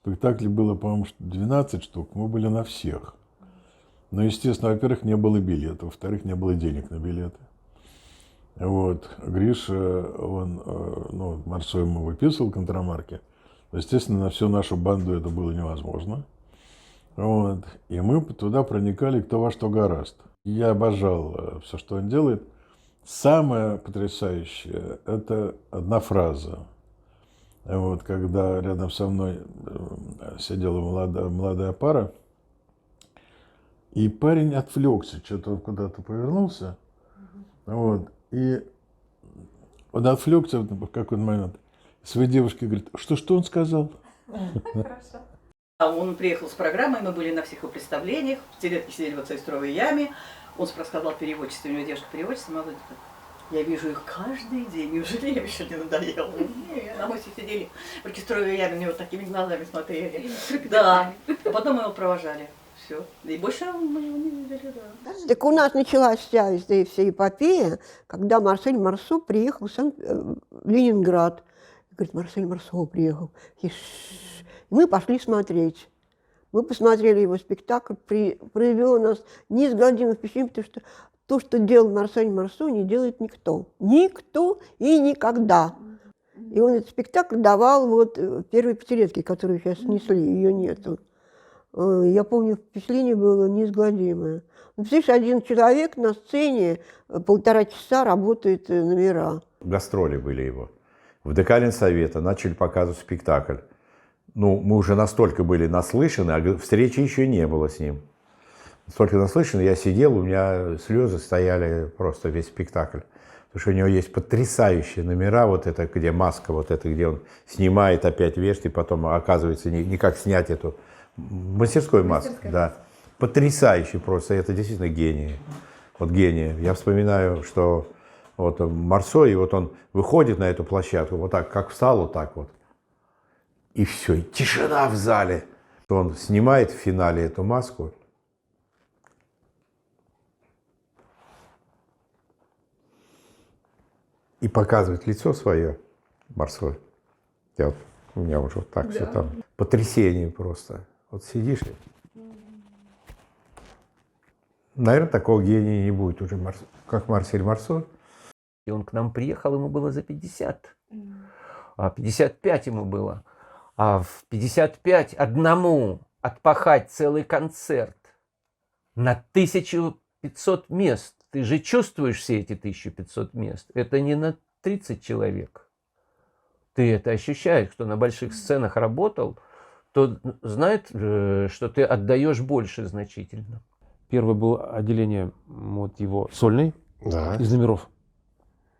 Спектаклей было, по-моему, 12 штук, мы были на всех. Но, естественно, во-первых, не было билетов, во-вторых, не было денег на билеты. Вот. Гриша, Марсо ему выписывал контрамарки. Естественно, на всю нашу банду это было невозможно. Вот. И мы туда проникали кто во что гораст. Я обожал все, что он делает. Самое потрясающее – это одна фраза. Вот, когда рядом со мной сидела молодая пара, и парень отвлекся, что-то он куда-то повернулся, вот, и он отвлекся в какой-то момент. Своей девушке говорит, что он сказал? Хорошо. Он приехал с программой, мы были на всех его представлениях, в Телетке сидели в Отцовой яме, он сказал переводчество, у него девушка переводчица, молодая. Я вижу их каждый день, неужели я еще не надоела? На мы все сидели в оркестровой яме, мне вот такими глазами смотрели. Да, а потом мы его провожали. Все. И больше мы его не видели, да. Так у нас началась вся эпопея, когда Марсель Марсо приехал в Ленинград. Говорит, Марсель Марсо приехал. И мы пошли смотреть. Мы посмотрели его спектакль, произвело нас неизгладимое впечатление, потому что то, что делал Марсель Марсо, не делает никто. Никто и никогда. И он этот спектакль давал вот в первой пятилетке, которую сейчас снесли, ее нету. Я помню, впечатление было неизгладимое. Ну, представляешь, один человек на сцене 1,5 часа работает номера. Гастроли были его. В ДК Ленсовета начали показывать спектакль. Ну, мы уже настолько были наслышаны, а встречи еще не было с ним. Настолько наслышаны, я сидел, у меня слезы стояли просто весь спектакль. Потому что у него есть потрясающие номера, вот это, где маска, вот это, где он снимает, опять вешает, и потом оказывается никак снять эту мастерской маску. Да. Потрясающий просто, это действительно гений. Вот гений. Я вспоминаю, что вот Марсо, и вот он выходит на эту площадку, вот так, как встал, вот так вот. И все, и тишина в зале. Он снимает в финале эту маску. И показывает лицо свое, Марсо. У меня уже вот так все там. Потрясение просто. Вот сидишь и... Наверное, такого гения не будет уже, как Марсель Марсо. И он к нам приехал, ему было за 50. А 55 ему было. А в 55 одному отпахать целый концерт на 1500 мест. Ты же чувствуешь все эти 1500 мест. Это не на 30 человек. Ты это ощущаешь, кто на больших сценах работал, то знает, что ты отдаешь больше значительно. Первое было отделение вот его сольной из номеров.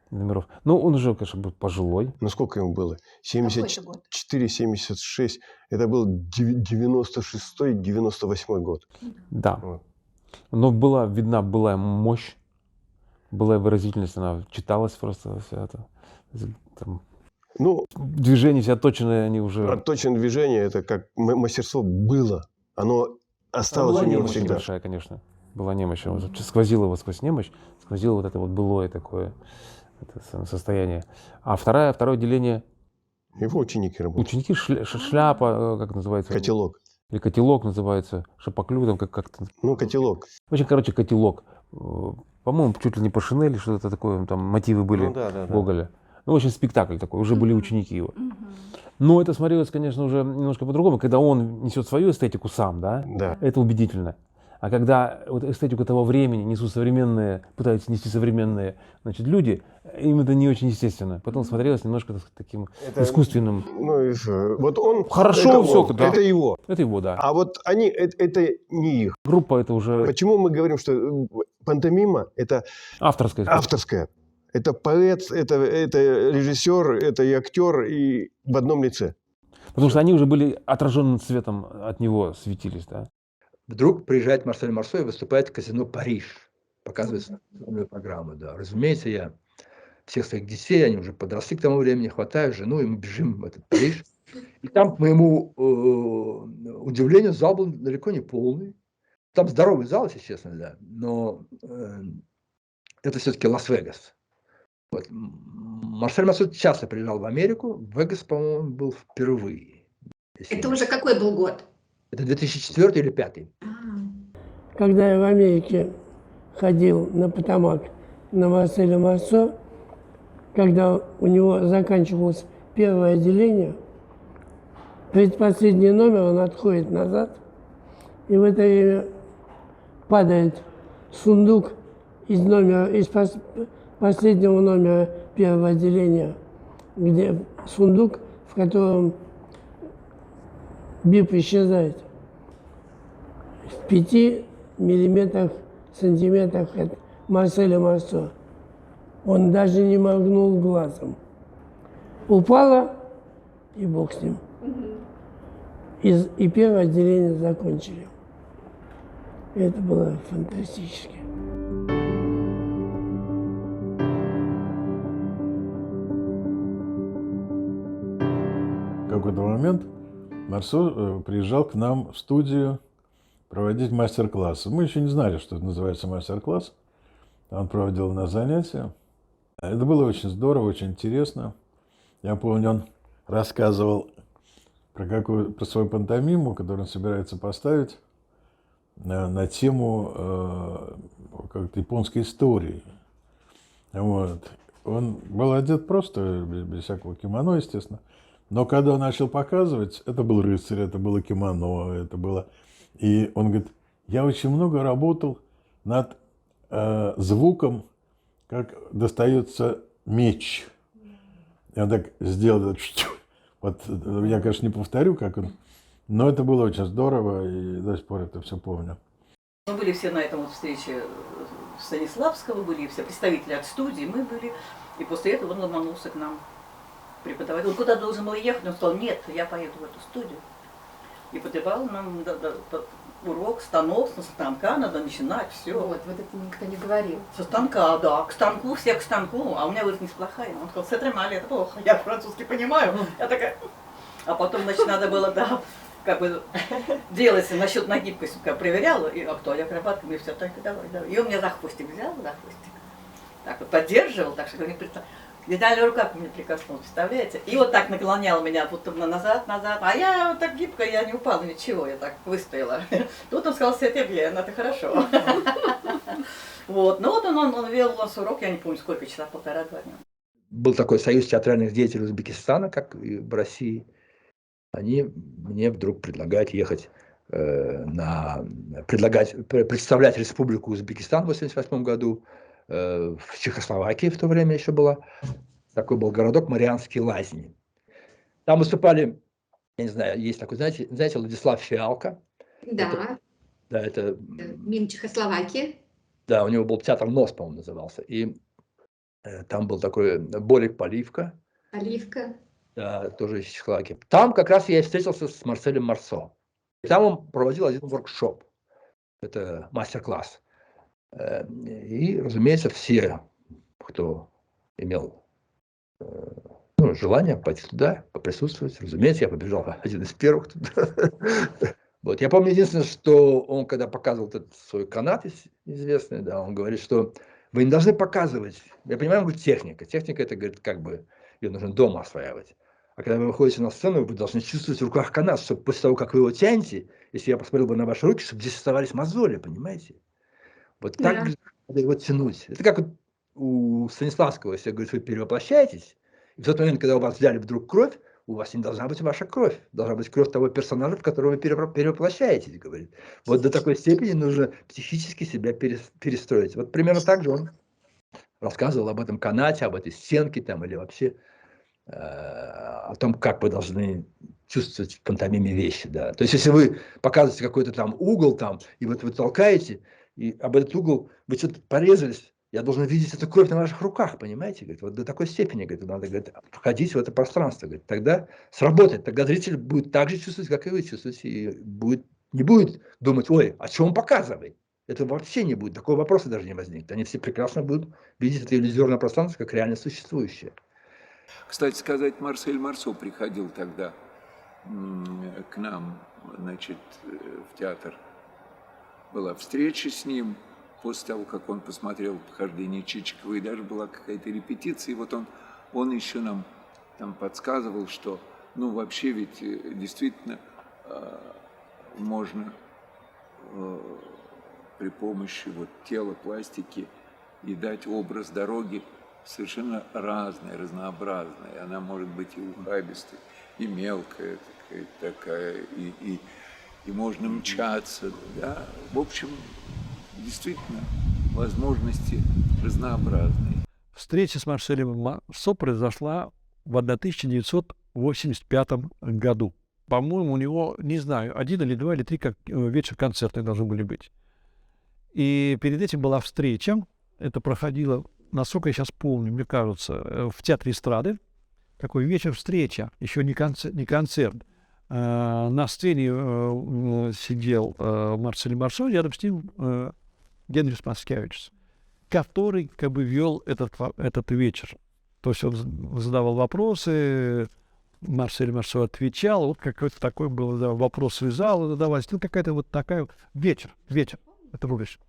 Ну, он уже, конечно, был пожилой. Ну, сколько ему было? 74, 76. Это был 96-98 год. Да. Вот. Но была видна была мощь, была выразительность, она читалась просто вся это. Там, ну, движения все отточенные, они уже... Отточенное движение, это как мастерство было. Оно осталось у него всегда. Большая, конечно. Была немощь. Сквозила его сквозь немощь, сквозило вот это вот былое такое состояние. А второе отделение... Его ученики работали. Ученики, шляпа, как называется? Котелок. Или котелок называется, шапоклю, там как-то. Ну, котелок. Очень, короче, котелок. По-моему, чуть ли не по Шинели, что-то такое, там мотивы были Гоголя. Ну, в общем, спектакль такой, уже были ученики его. Но это смотрелось, конечно, уже немножко по-другому, когда он несет свою эстетику сам, да? Это убедительно. А когда вот эстетику того времени несут современные, пытаются нести современные, значит, люди, им это не очень естественно. Потом смотрелось немножко таким искусственным. Ну, вот он... Хорошо все. Да. Это его. Это его, да. А вот они, это не их. Группа это уже... Почему мы говорим, что пантомима это... Авторская. Это поэт, это режиссер, это и актер, и в одном лице. Потому что они уже были отраженным цветом от него, светились, да. Вдруг приезжает Марсель Марсо и выступает в казино «Париж». Показывает свою программу, да. Разумеется, я всех своих детей, они уже подросли к тому времени, хватаю жену, и мы бежим в этот Париж. И там, к моему удивлению, зал был далеко не полный. Там здоровый зал, если честно, да. Но это все-таки Лас-Вегас. Вот. Марсель Марсо часто приезжал в Америку. В Вегас, по-моему, был впервые. Это уже какой был год? Это 2004 или 2005. Когда я в Америке ходил на Потамак на Марселя Марсо, когда у него заканчивалось первое отделение, предпоследний номер, он отходит назад, и в это время падает сундук из последнего номера первого отделения, где сундук, в котором бип исчезает в 5 сантиметрах от Марселя Марсо. Он даже не моргнул глазом. Упала, и бог с ним. И первое отделение закончили. Это было фантастически. В какой-то момент Марсо приезжал к нам в студию проводить мастер-классы. Мы еще не знали, что это называется мастер-класс. Он проводил у нас занятия. Это было очень здорово, очень интересно. Я помню, он рассказывал про свою пантомиму, которую он собирается поставить на тему как-то японской истории. Вот. Он был одет просто, без всякого кимоно, естественно. Но когда он начал показывать, это был рыцарь, это было кимоно, это было И он говорит, я очень много работал над звуком, как достается меч. И он так сделал, вот я, конечно, не повторю, как он, но это было очень здорово, и до сих пор это все помню. Мы были все на этом вот встрече Станиславского, были все представители от студии, мы были, и после этого он ломанулся к нам преподавать. Он куда должен был ехать, он сказал, нет, я поеду в эту студию. И подавал нам урок, станок, со станка надо начинать, все. Вот это никто не говорил. Со станка, да, к станку, все к станку, а у меня выразность плохая. Он сказал, сетремали, это плохо, я французский понимаю. Я такая, а потом, значит, надо было, да, как бы делать насчет нагибкости, как проверяла, и кто я акробатками, и все, только давай. И он меня за хвостик взял, так вот поддерживал, так что говорит, детали рука ко мне прикоснулась, представляете? И вот так наклонял меня будто назад, а я вот так гибко, я не упала, ничего, я так выстояла. Тут он сказал, Сетебьен, это хорошо. Вот, ну вот он вел у нас урок, я не помню, сколько, часа, 1,5-2 дня. Был такой союз театральных деятелей Узбекистана, как и в России. Они мне вдруг предлагают ехать, представлять Республику Узбекистан в 1988 году, в Чехословакии в то время еще была. Такой был городок Марианские Лазни. Там выступали, я не знаю, есть такой, знаете Владислав Фиалко? Да. Это Мим Чехословакии. Да, у него был театр «Нос», по-моему, назывался. И там был такой Борик Поливка. Поливка. Да, тоже из Чехословакии. Там как раз я и встретился с Марселем Марсо. И там он проводил один воркшоп. Это мастер-класс. И, разумеется, все, кто имел желание пойти туда, поприсутствовать, разумеется, я побежал один из первых туда. Вот. Я помню единственное, что он, когда показывал этот свой канат известный, да, он говорит, что вы не должны показывать. Я понимаю, он говорит, техника. Техника это, говорит, как бы ее нужно дома осваивать. А когда вы выходите на сцену, вы должны чувствовать в руках канат, чтобы после того, как вы его тянете, если я посмотрел бы на ваши руки, чтобы здесь оставались мозоли, понимаете? Вот так надо его тянуть. Это как вот у Станиславского, если, говорит, вы перевоплощаетесь, и в тот момент, когда у вас взяли вдруг кровь, у вас не должна быть ваша кровь. Должна быть кровь того персонажа, в которого вы перевоплощаетесь, говорит. Вот до такой степени нужно психически себя перестроить. Вот примерно так же он рассказывал об этом канате, об этой стенке там, или вообще о том, как вы должны чувствовать в пантомиме вещи. Да. То есть, если вы показываете какой-то там угол, там, и вот вы толкаете, и об этот угол вы что-то порезались, я должен видеть эту кровь на ваших руках, понимаете? Говорит, вот до такой степени, говорит, надо, говорит, входить в это пространство. Говорит, тогда сработает, тогда зритель будет так же чувствовать, как и вы чувствуете, и не будет думать, ой, а что он показывает? Это вообще не будет, такого вопроса даже не возникнет. Они все прекрасно будут видеть это иллюзорное пространство как реально существующее. Кстати сказать, Марсель Марсо приходил тогда к нам, значит, в театр. Была встреча с ним после того, как он посмотрел «Похождение Чичикова», и даже была какая-то репетиция, и вот он еще нам там подсказывал, что, ну, вообще ведь действительно можно при помощи вот тела, пластики и дать образ дороги совершенно разная, разнообразная. Она может быть и ухабистой, и мелкая такая, и можно мчаться, да. В общем, действительно, возможности разнообразные. Встреча с Марселем Марсо произошла в 1985 году. По-моему, у него, не знаю, 1 или 2 или 3 вечер концертных должны были быть. И перед этим была встреча. Это проходило, насколько я сейчас помню, мне кажется, в Театре эстрады. Такой вечер-встреча, еще не концерт. На сцене сидел Марсель Марсо, рядом с ним Генрис Маскевич, который как бы вел этот вечер. То есть он задавал вопросы, Марсель Марсо отвечал, вот какой-то такой был, да, вопрос из зала задавались, ну какая-то вот такая вечер, это будешь.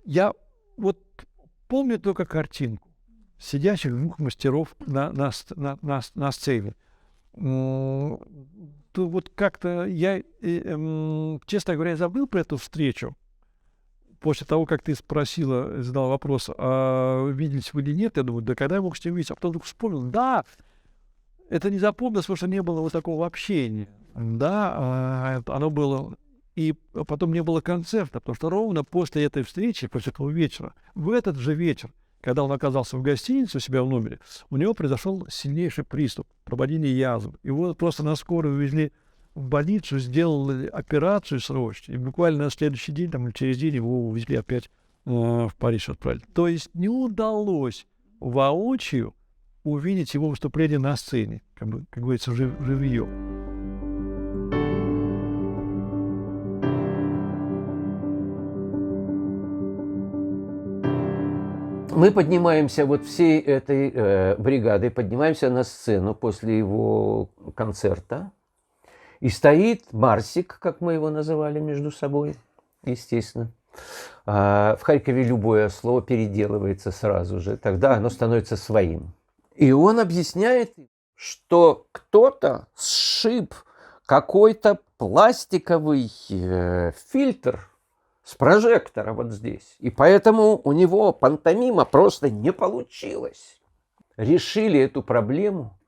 Я вот помню только картинку сидящих 2 мастеров на сцене. То вот как-то я, честно говоря, забыл про эту встречу. После того, как ты спросила, задал вопрос, а виделись вы или нет, я думаю, да когда я мог с ним видеться? А потом вдруг вспомнил, да, это не запомнилось, потому что не было вот такого общения. Да, оно было и потом не было концерта, потому что ровно после этой встречи, после этого вечера, в этот же вечер, когда он оказался в гостинице у себя в номере, у него произошел сильнейший приступ прободения язвы. Его просто на скорую увезли в больницу, сделали операцию срочно, и буквально на следующий день, там, или через день его увезли опять в Париж, отправили. То есть не удалось воочию увидеть его выступление на сцене, как говорится, живьем. Мы поднимаемся вот всей этой бригадой, поднимаемся на сцену после его концерта. И стоит Марсик, как мы его называли между собой, естественно. В Харькове любое слово переделывается сразу же, тогда оно становится своим. И он объясняет, что кто-то сшиб какой-то пластиковый фильтр с прожектора вот здесь. И поэтому у него пантомима просто не получилась. Решили эту проблему.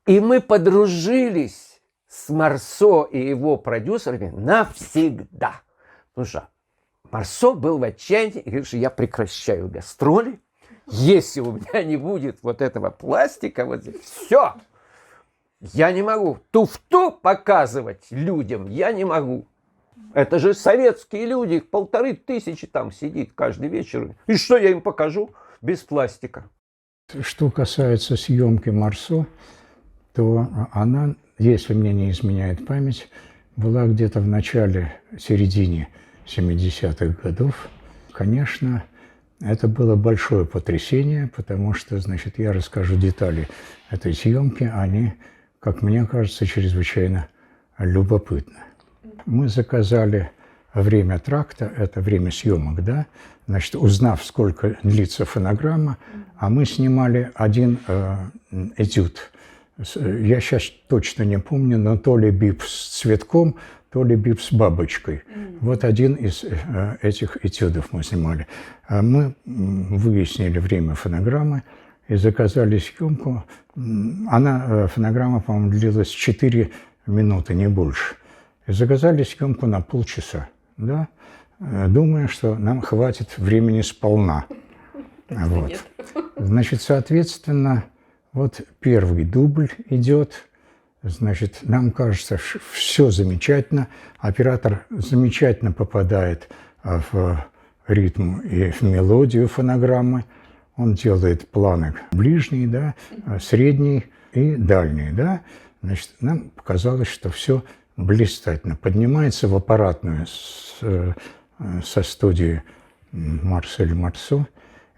И мы подружились с Марсо и его продюсерами навсегда. Потому что Марсо был в отчаянии и говорит, что я прекращаю гастроли, если у меня не будет вот этого пластика, вот здесь, все. Я не могу туфту показывать людям, я не могу. Это же советские люди, их 1500 там сидит каждый вечер. И что я им покажу без пластика? Что касается съемки Марсо, то она, если мне не изменяет память, была где-то в середине 70-х годов. Конечно, это было большое потрясение, потому что, значит, я расскажу детали этой съемки, они, как мне кажется, чрезвычайно любопытны. Мы заказали время тракта, это время съемок, да, значит, узнав, сколько длится фонограмма, а мы снимали один этюд. Я сейчас точно не помню, но то ли бип с цветком, то ли бип с бабочкой. Вот один из этих этюдов мы снимали. Мы выяснили время фонограммы и заказали съемку. Фонограмма, по-моему, длилась 4 минуты, не больше. И заказали съемку на полчаса, да, думая, что нам хватит времени сполна. Вот. Значит, соответственно, вот первый дубль идет, значит, нам кажется, все замечательно, оператор замечательно попадает в ритм и в мелодию фонограммы, он делает планы ближний, да, средний и дальний, да, значит, нам показалось, что все блистательно. Поднимается в аппаратную со студии Марсель Марсо,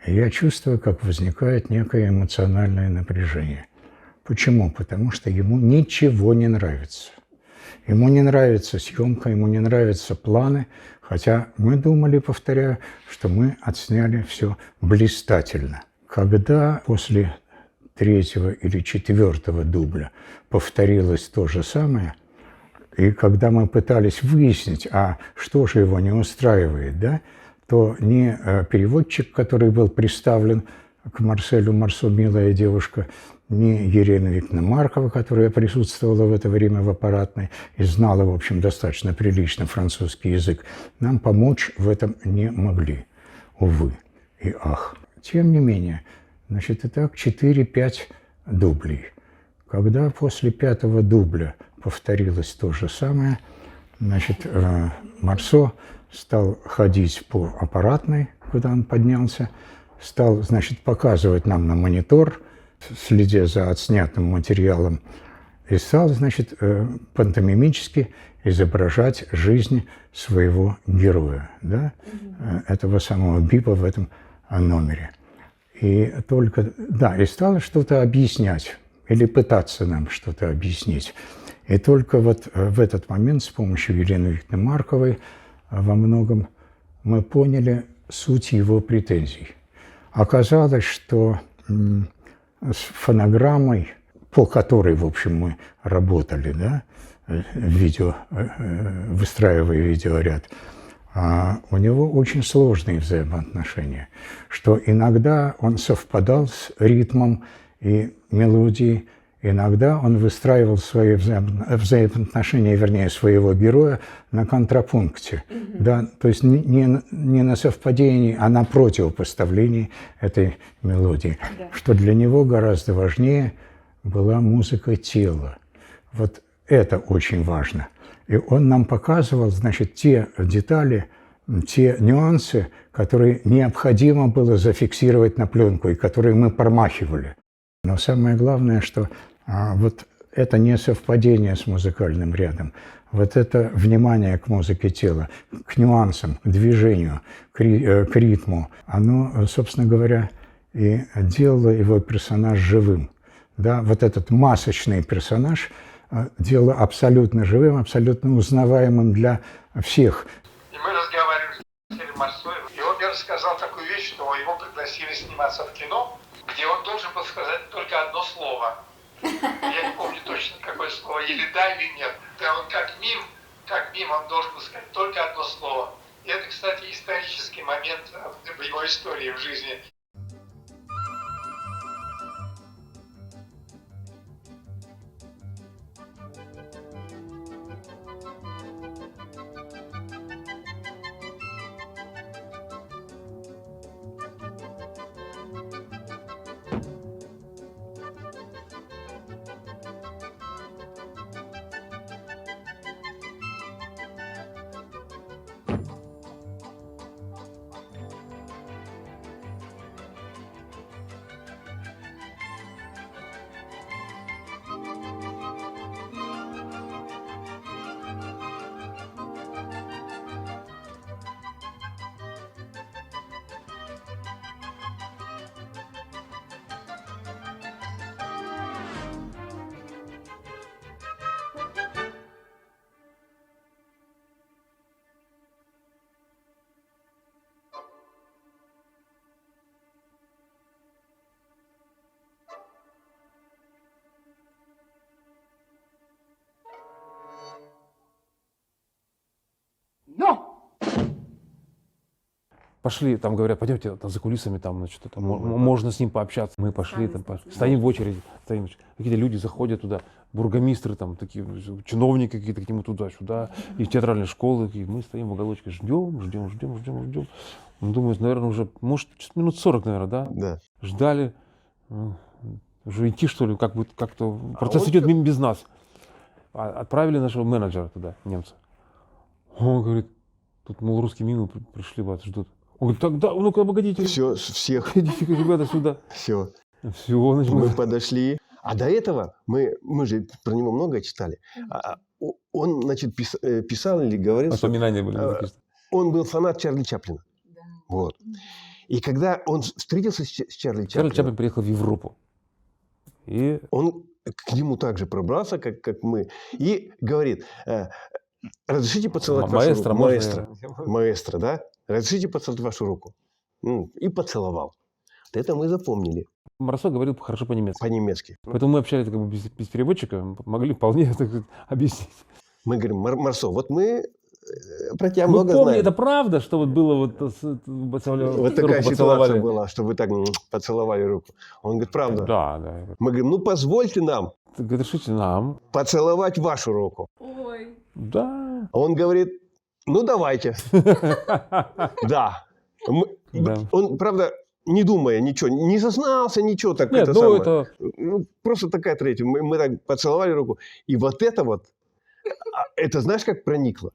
и я чувствую, как возникает некое эмоциональное напряжение. Почему? Потому что ему ничего не нравится. Ему не нравится съемка, ему не нравятся планы, хотя мы думали, повторяю, что мы отсняли все блистательно. Когда после 3-го или 4-го дубля повторилось то же самое, и когда мы пытались выяснить, а что же его не устраивает, да, то ни переводчик, который был представлен к Марселю Марсо, милая девушка, ни Елена Викторовна Маркова, которая присутствовала в это время в аппаратной и знала, в общем, достаточно прилично французский язык, нам помочь в этом не могли. Увы и ах. Тем не менее, значит, итак, 4-5 дублей. Когда после 5-го дубля повторилось то же самое, значит, Марсо стал ходить по аппаратной, куда он поднялся, стал, значит, показывать нам на монитор, следя за отснятым материалом, и стал, значит, пантомимически изображать жизнь своего героя, да, этого самого Бипа в этом номере. И только, да, и стал что-то объяснять, или пытаться нам что-то объяснить. И только вот в этот момент с помощью Елены Викторовны Марковой во многом мы поняли суть его претензий. Оказалось, что с фонограммой, по которой, в общем, мы работали, да, выстраивая видеоряд, у него очень сложные взаимоотношения, что иногда он совпадал с ритмом и мелодией, Иногда он выстраивал свои взаимоотношения, вернее, своего героя на контрапункте. Да? То есть не на совпадении, а на противопоставлении этой мелодии. Да. Что для него гораздо важнее была музыка тела. Вот это очень важно. И он нам показывал, значит, те детали, те нюансы, которые необходимо было зафиксировать на пленку и которые мы промахивали. Но самое главное, что вот это не совпадение с музыкальным рядом, вот это внимание к музыке тела, к нюансам, к движению, к ритму, оно, собственно говоря, и делало его персонаж живым. Да? Вот этот масочный персонаж делало абсолютно живым, абсолютно узнаваемым для всех. И мы разговаривали с Марселем Марсо, и он мне рассказал такую вещь, что его пригласили сниматься в кино, где он должен был сказать только одно слово. Я не помню точно, какое слово, или да, или нет. Да, он как мим он должен был сказать только одно слово. И это, кстати, исторический момент в его истории, в жизни. Пошли, там говорят, пойдемте там, за кулисами, там, значит, это, можно с ним пообщаться. Мы пошли, там, стоим в очереди, какие-то люди заходят туда, бургомистры, там, такие, чиновники какие-то к нему туда-сюда, и театральные школы, и мы стоим в уголочке, ждем. Ну, думаю, наверное, уже, может, минут 40, наверное, да? Да. Ждали, уже идти, что ли, как-то, процесс идет мимо без нас. Отправили нашего менеджера туда, немца. Он говорит, тут, мол, русские мимо пришли, вас ждут. Он говорит, так, да, ну-ка, погодите. Все, всех. Идите, ребята, сюда. Все. Значит, мы подошли. А до этого, мы же про него много читали. Он, значит, писал или говорил, воспоминания были написаны. Он был фанат Чарли Чаплина. Да. Вот. И когда он встретился с Чарли Чаплин приехал в Европу. И он к нему также пробрался, как мы. И говорит, разрешите поцеловать вашу руку? Маэстро, да? Разрешите поцеловать вашу руку? И поцеловал. Это мы запомнили. Марсо говорил хорошо по-немецки. По-немецки. Поэтому мы общались как бы без переводчика, могли вполне так сказать, объяснить. Мы говорим, Марсо, вот мы про тебя мы много помним, знаем. Это правда, что вот было вот такая ситуация была, что вы так поцеловали руку. Он говорит, правда? Да. Мы говорим, ну позвольте нам. Разрешите нам поцеловать вашу руку. Ой. Да. Он говорит, ну давайте. Да. Он, правда, не думая ничего, не сознался, ничего так. Нет, это просто такая третья. Мы так поцеловали руку. И вот, это знаешь, как проникло?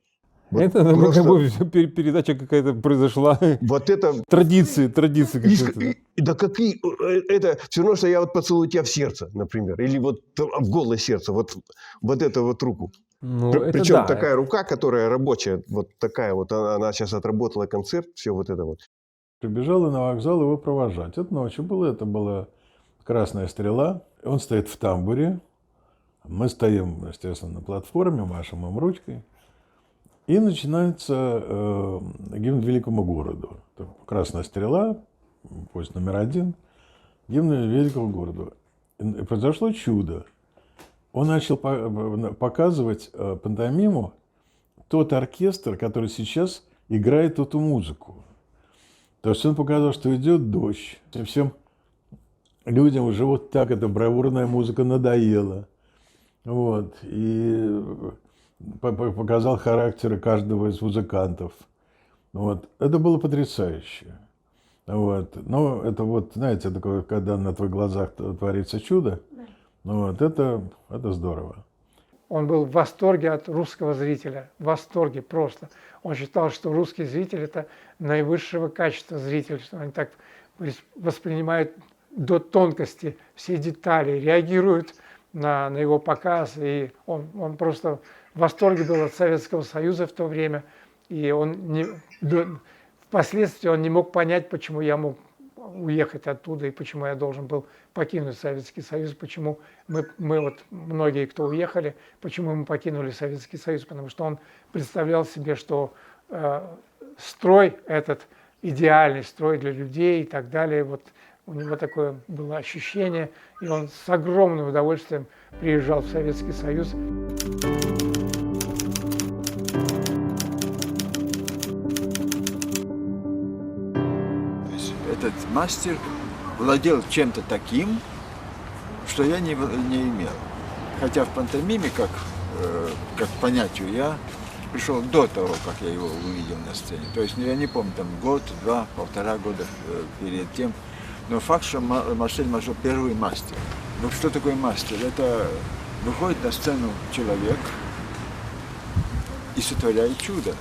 Вот это просто... как бы передача какая-то произошла. Вот это... Традиции какие-то. Да какие... Это все равно, что я вот поцелую тебя в сердце, например. Или вот в голое сердце. Вот эту вот руку. Ну, причем да. такая рука, которая рабочая, вот такая вот, она сейчас отработала концерт, все вот это вот. Прибежала на вокзал его провожать. Это ночью было, это была «Красная стрела». Он стоит в тамбуре. Мы стоим, естественно, на платформе, машем им ручкой. И начинается гимн великому городу. «Красная стрела», поезд номер 1, гимн великому городу. И произошло чудо. Он начал показывать пантомиму тот оркестр, который сейчас играет эту музыку. То есть он показал, что идет дождь. И всем людям уже вот так эта бравурная музыка надоела. Вот. И показал характеры каждого из музыкантов. Вот. Это было потрясающе. Вот. Но это вот, знаете, такое, когда на твоих глазах творится чудо, вот, это здорово. Он был в восторге от русского зрителя, в восторге просто. Он считал, что русский зритель – это наивысшего качества зритель, что они так воспринимают до тонкости все детали, реагируют на его показ. И он просто в восторге был от Советского Союза в то время. И впоследствии он не мог понять, почему я мог уехать оттуда и почему я должен был покинуть Советский Союз, почему мы вот многие, кто уехали, почему мы покинули Советский Союз, потому что он представлял себе, что строй этот идеальный строй для людей и так далее. Вот у него такое было ощущение, и он с огромным удовольствием приезжал в Советский Союз. Этот мастер владел чем-то таким, что я не имел. Хотя в пантомиме, как понятию, я пришел до того, как я его увидел на сцене. То есть я не помню, там год, два, полтора года перед тем. Но факт, что Марсель Марсо первый мастер. Ну что такое мастер? Это выходит на сцену человек и сотворяет чудо.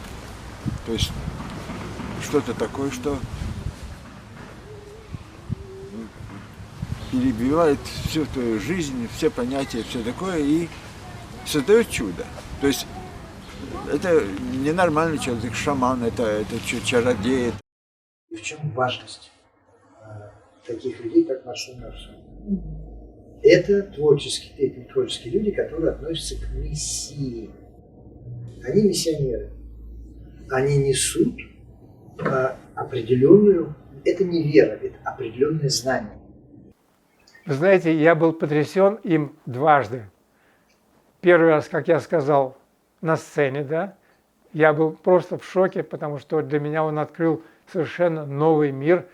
То есть что-то такое, что перебивает всю твою жизнь, все понятия, все такое, и создает чудо. То есть это ненормальный человек, шаман, это чародей. И в чем важность таких людей, как Марсель Марсо? Это творческие люди, которые относятся к миссии. Они миссионеры. Они несут определенную, это не вера, это определенное знание. Вы знаете, я был потрясен им дважды. Первый раз, как я сказал, на сцене, да, я был просто в шоке, потому что для меня он открыл совершенно новый мир,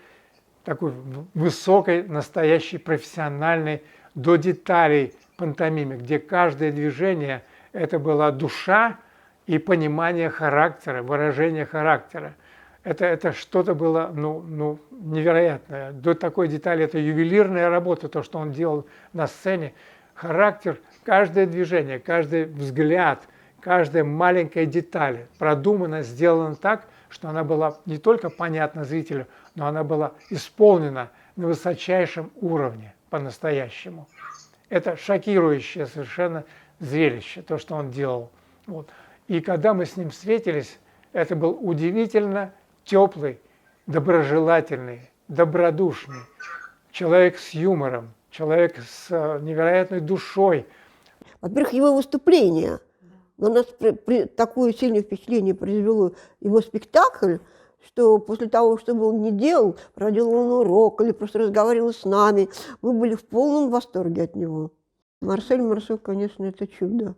такой высокой, настоящей, профессиональной, до деталей пантомимы, где каждое движение – это была душа и понимание характера, выражение характера. Это что-то было невероятное. До такой детали это ювелирная работа, то, что он делал на сцене. Характер, каждое движение, каждый взгляд, каждая маленькая деталь продумана, сделана так, что она была не только понятна зрителю, но она была исполнена на высочайшем уровне по-настоящему. Это шокирующее совершенно зрелище, то, что он делал. Вот. И когда мы с ним встретились, это был удивительно теплый, доброжелательный, добродушный, человек с юмором, человек с невероятной душой. Во-первых, его выступление. На нас такое сильное впечатление произвело его спектакль, что после того, что бы он ни делал, проводил он урок или просто разговаривал с нами, мы были в полном восторге от него. Марсель Марсо, конечно, это чудо.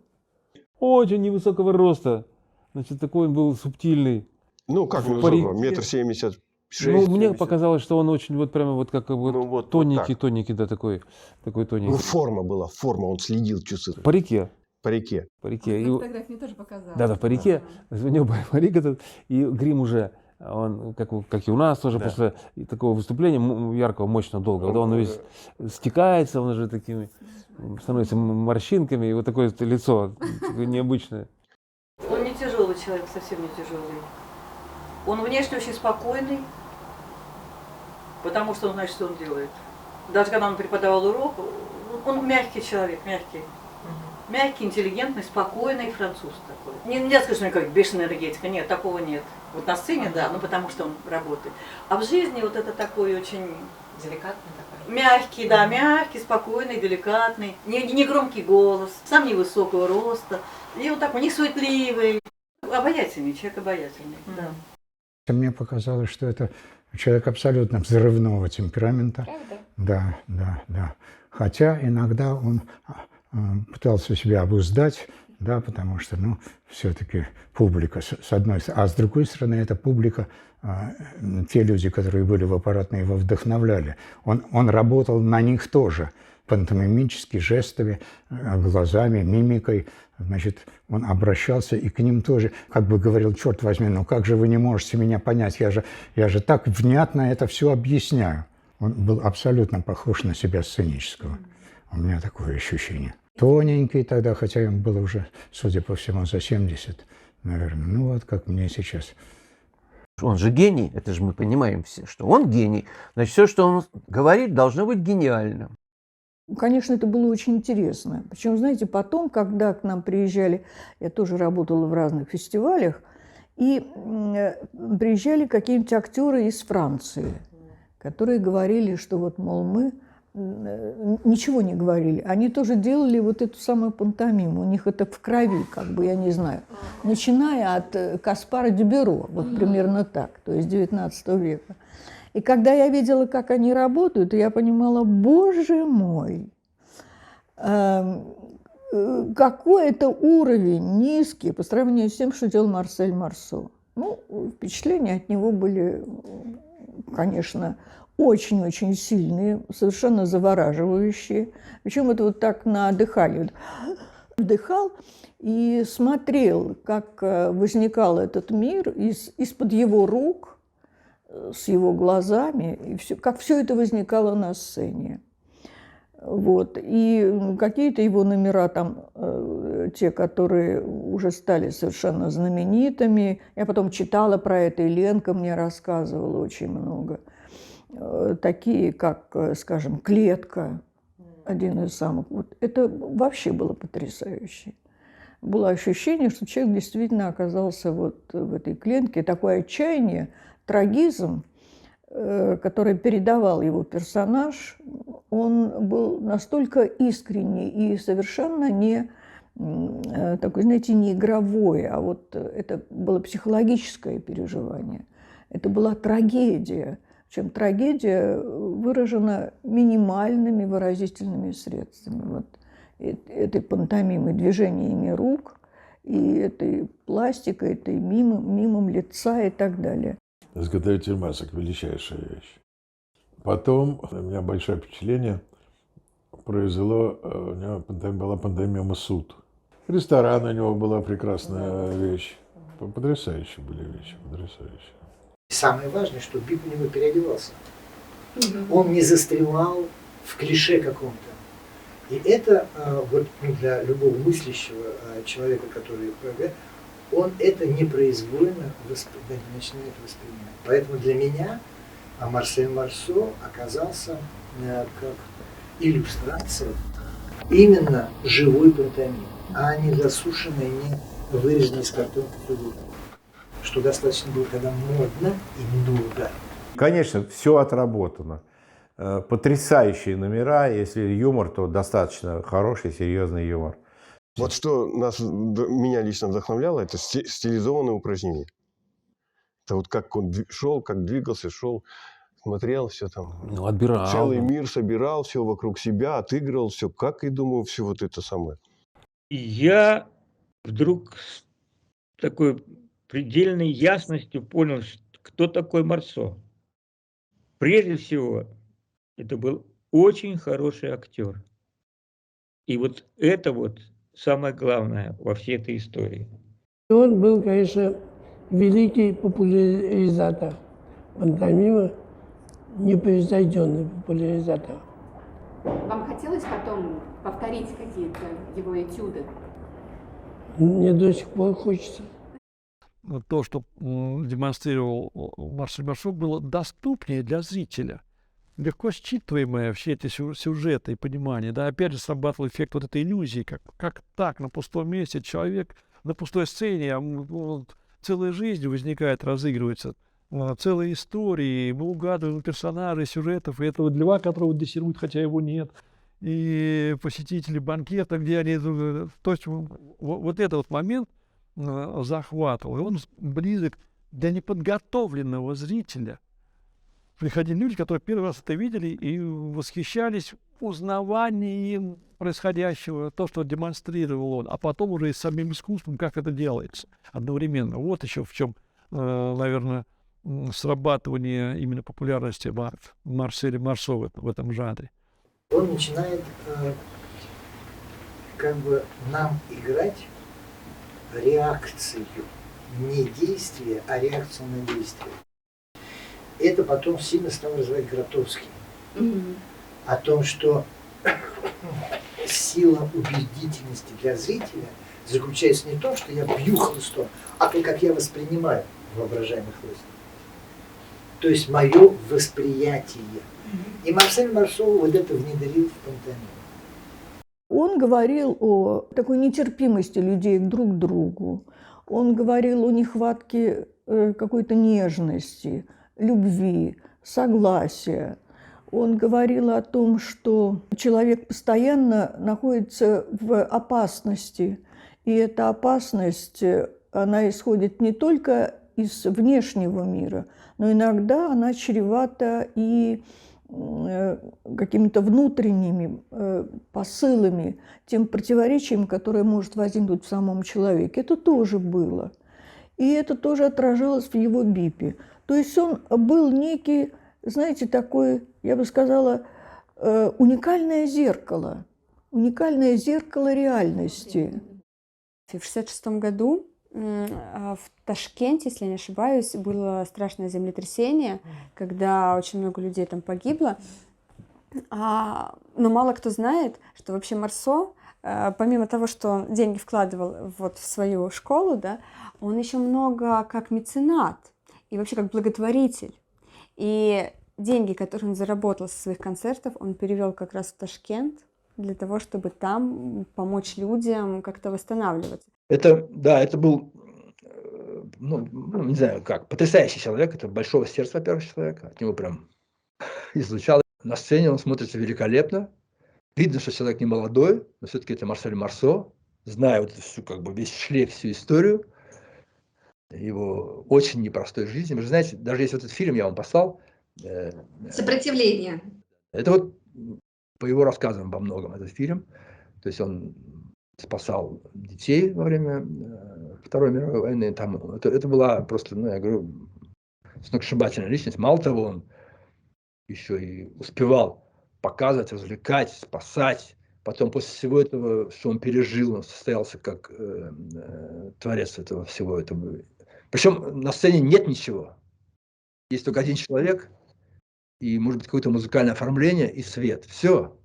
Очень невысокого роста. Значит, такой он был субтильный. Ну, как невысокого? 1,76 м. Ну, мне показалось, что он очень вот прямо вот как вот тоненький, да, такой тоненький. Ну, форма была, он следил, чувствовал. По реке. По реке. По реке. И фотографии тоже показала. Да, по реке. У него парик этот, и грим уже, он, как и у нас тоже, после такого выступления яркого, мощного, долгого, когда он весь стекается, он уже такими, становится морщинками, и вот такое лицо необычное. Он не тяжелый человек, совсем не тяжелый. Он внешне очень спокойный, потому что он знает, что он делает. Даже когда он преподавал урок, он мягкий человек, мягкий. Мягкий, интеллигентный, спокойный француз такой. Нельзя сказать, что у него как бешеная энергетика, нет, такого нет. Вот на сцене, да, потому что он работает. А в жизни вот это такой очень... Деликатный такой. Мягкий, да, мягкий, спокойный, деликатный. Не громкий голос, сам невысокого роста. И вот такой, не суетливый. Обаятельный, человек обаятельный, да. Мне показалось, что это человек абсолютно взрывного темперамента. Правда? Да. Хотя иногда он пытался себя обуздать, да, потому что, ну, все-таки публика, с одной стороны, а с другой стороны, эта публика, те люди, которые были в аппаратной, его вдохновляли. Он работал на них тоже, пантомимически, жестами, глазами, мимикой. Значит, он обращался и к ним тоже, как бы говорил: черт возьми, ну как же вы не можете меня понять, я же так внятно это все объясняю. Он был абсолютно похож на себя сценического. У меня такое ощущение. Тоненький тогда, хотя ему было уже, судя по всему, за 70, наверное. Ну вот как мне сейчас. Он же гений, это же мы понимаем все, что он гений. Значит, все, что он говорит, должно быть гениальным. Конечно, это было очень интересно. Причем, знаете, потом, когда к нам приезжали, я тоже работала в разных фестивалях, и приезжали какие-нибудь актеры из Франции, которые говорили, что вот, мол, мы ничего не говорили. Они тоже делали вот эту самую пантомиму. У них это в крови, как бы, я не знаю. Начиная от Каспара Дюберо, вот примерно так, то есть 19 века. И когда я видела, как они работают, я понимала: боже мой, какой это уровень низкий по сравнению с тем, что делал Марсель Марсо. Ну, впечатления от него были, конечно, очень-очень сильные, совершенно завораживающие. Причем это вот так на дыхании. Вдыхал и смотрел, как возникал этот мир из-под его рук, с его глазами, и все, как все это возникало на сцене. Вот. И какие-то его номера там, те, которые уже стали совершенно знаменитыми. Я потом читала про это, и Ленка мне рассказывала очень много. Такие, как, скажем, «Клетка», один из самых. Вот это вообще было потрясающе. Было ощущение, что человек действительно оказался вот в этой клетке. Такое отчаяние, трагизм, который передавал его персонаж, он был настолько искренний и совершенно не такой, знаете, не игровой, а вот это было психологическое переживание. Это была трагедия. Причем трагедия выражена минимальными выразительными средствами. Вот этой пантомимой, движениями рук, и этой пластикой, этой мимом лица и так далее. Изготовитель масок – величайшая вещь. Потом у меня большое впечатление произвело, у него была пантомима «Суд». Ресторан у него была прекрасная вещь. Потрясающие были вещи, потрясающие. Самое важное, что Биб у него переодевался. Он не застревал в клише каком-то. И это вот, для любого мыслящего человека, который он это непроизвольно начинает воспринимать. Поэтому для меня Марсель Марсо оказался как иллюстрация именно живой пантомимы, а не засушенной, не вырезанной из картонки фигуры. Что достаточно было тогда модно и много. Конечно, все отработано. Потрясающие номера. Если юмор, то достаточно хороший, серьезный юмор. Вот что меня лично вдохновляло, это стилизованные упражнения. Это вот как он шел, как двигался, шел, смотрел, все там. Ну, отбирал. Целый мир собирал, все вокруг себя, отыгрывал, все как, и думаю, все вот это самое. И я вдруг с такой предельной ясностью понял, кто такой Марсо. Прежде всего, это был очень хороший актер. И вот это вот самое главное во всей этой истории. Он был, конечно, великий популяризатор пантомимы, непревзойденный популяризатор. Вам хотелось потом повторить какие-то его этюды? Мне до сих пор хочется. То, что демонстрировал Марсель Марсо, было доступнее для зрителя. Легко считываемые все эти сюжеты и понимания. Да, опять же срабатывал эффект вот этой иллюзии, как так на пустом месте человек на пустой сцене, целая жизнь возникает, разыгрывается, целые истории, мы угадываем персонажей, сюжетов, и этого льва, которого дрессируют, хотя его нет, и посетители банкета, где они... То есть вот этот вот момент захватывал, и он близок для неподготовленного зрителя. Приходили люди, которые первый раз это видели и восхищались узнаванием происходящего, то, что демонстрировал он, а потом уже и самим искусством, как это делается одновременно. Вот еще в чем, наверное, срабатывание именно популярности Марселя Марсо в этом жанре. Он начинает как бы нам играть реакцию, не действие, а реакцию на действие. Это потом сильно стал развивать Гротовский. О том, что сила убедительности для зрителя заключается не в том, что я бью хлыстом, а то, как я воспринимаю воображаемых хлыстов. То есть мое восприятие. И Марсель Марсо вот это внедрил в пантомиму. Он говорил о такой нетерпимости людей друг к другу. Он говорил о нехватке какой-то нежности, любви, согласия. Он говорил о том, что человек постоянно находится в опасности. И эта опасность, она исходит не только из внешнего мира, но иногда она чревата и какими-то внутренними посылами, тем противоречием, которое может возникнуть в самом человеке. Это тоже было. И это тоже отражалось в его бипе. То есть он был некий, знаете, такой, я бы сказала, уникальное зеркало реальности. В 1966 году в Ташкенте, если я не ошибаюсь, было страшное землетрясение, когда очень много людей там погибло. Но мало кто знает, что вообще Марсо, помимо того, что он деньги вкладывал вот в свою школу, да, он еще много как меценат и вообще как благотворитель. И деньги, которые он заработал со своих концертов, он перевел как раз в Ташкент для того, чтобы там помочь людям как-то восстанавливаться. Это был, не знаю как, потрясающий человек, это большого сердца, во-первых, человек, от него прям излучало. На сцене он смотрится великолепно, видно, что человек не молодой, но все-таки это Марсель Марсо, зная вот всю, как бы весь шлейф, всю историю его очень непростой жизни. Вы же знаете, даже если вот этот фильм я вам послал. «Сопротивление». Это вот по его рассказам во многом этот фильм, то есть он спасал детей во время Второй мировой войны. Там, это была просто, я говорю, сногсшибательная личность. Мало того, он еще и успевал показывать, развлекать, спасать. Потом после всего этого, что он пережил, он состоялся как творец этого всего. Причем на сцене нет ничего. Есть только один человек, и, может быть, какое-то музыкальное оформление и свет. Все.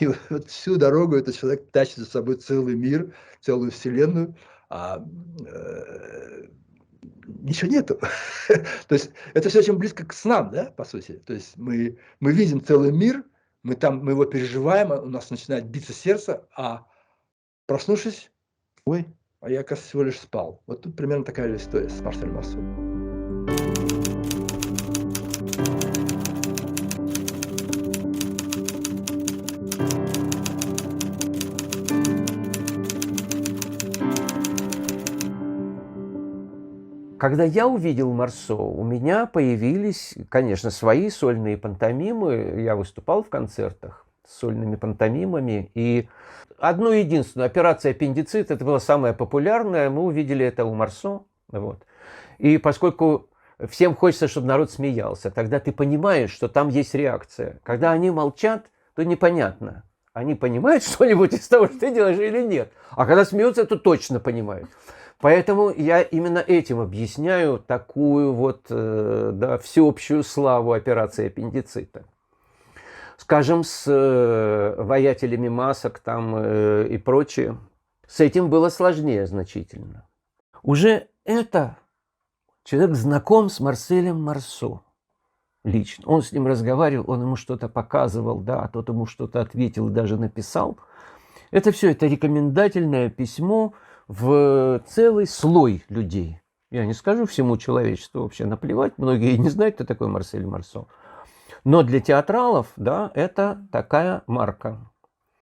И вот всю дорогу этот человек тащит за собой целый мир, целую вселенную, а ничего нету. То есть это все очень близко к снам, да, по сути. То есть мы видим целый мир, мы его переживаем, у нас начинает биться сердце, а проснувшись, а я, оказывается, всего лишь спал. Вот тут примерно такая же история с Марселем Марсо. Когда я увидел Марсо, у меня появились, конечно, свои сольные пантомимы. Я выступал в концертах с сольными пантомимами. И одну единственную, операция «Аппендицит», это была самая популярная. Мы увидели это у Марсо. Вот. И поскольку всем хочется, чтобы народ смеялся, тогда ты понимаешь, что там есть реакция. Когда они молчат, то непонятно. Они понимают что-нибудь из того, что ты делаешь, или нет. А когда смеются, то точно понимают. Поэтому я именно этим объясняю такую вот всеобщую славу операции аппендицита. Скажем, с воятелями масок там, и прочее, с этим было сложнее значительно. Уже это человек знаком с Марселем Марсо лично. Он с ним разговаривал, он ему что-то показывал, а тот ему что-то ответил, даже написал. Это все, это рекомендательное письмо в целый слой людей. Я не скажу всему человечеству вообще наплевать, многие не знают, кто такой Марсель Марсо. Но для театралов, это такая марка.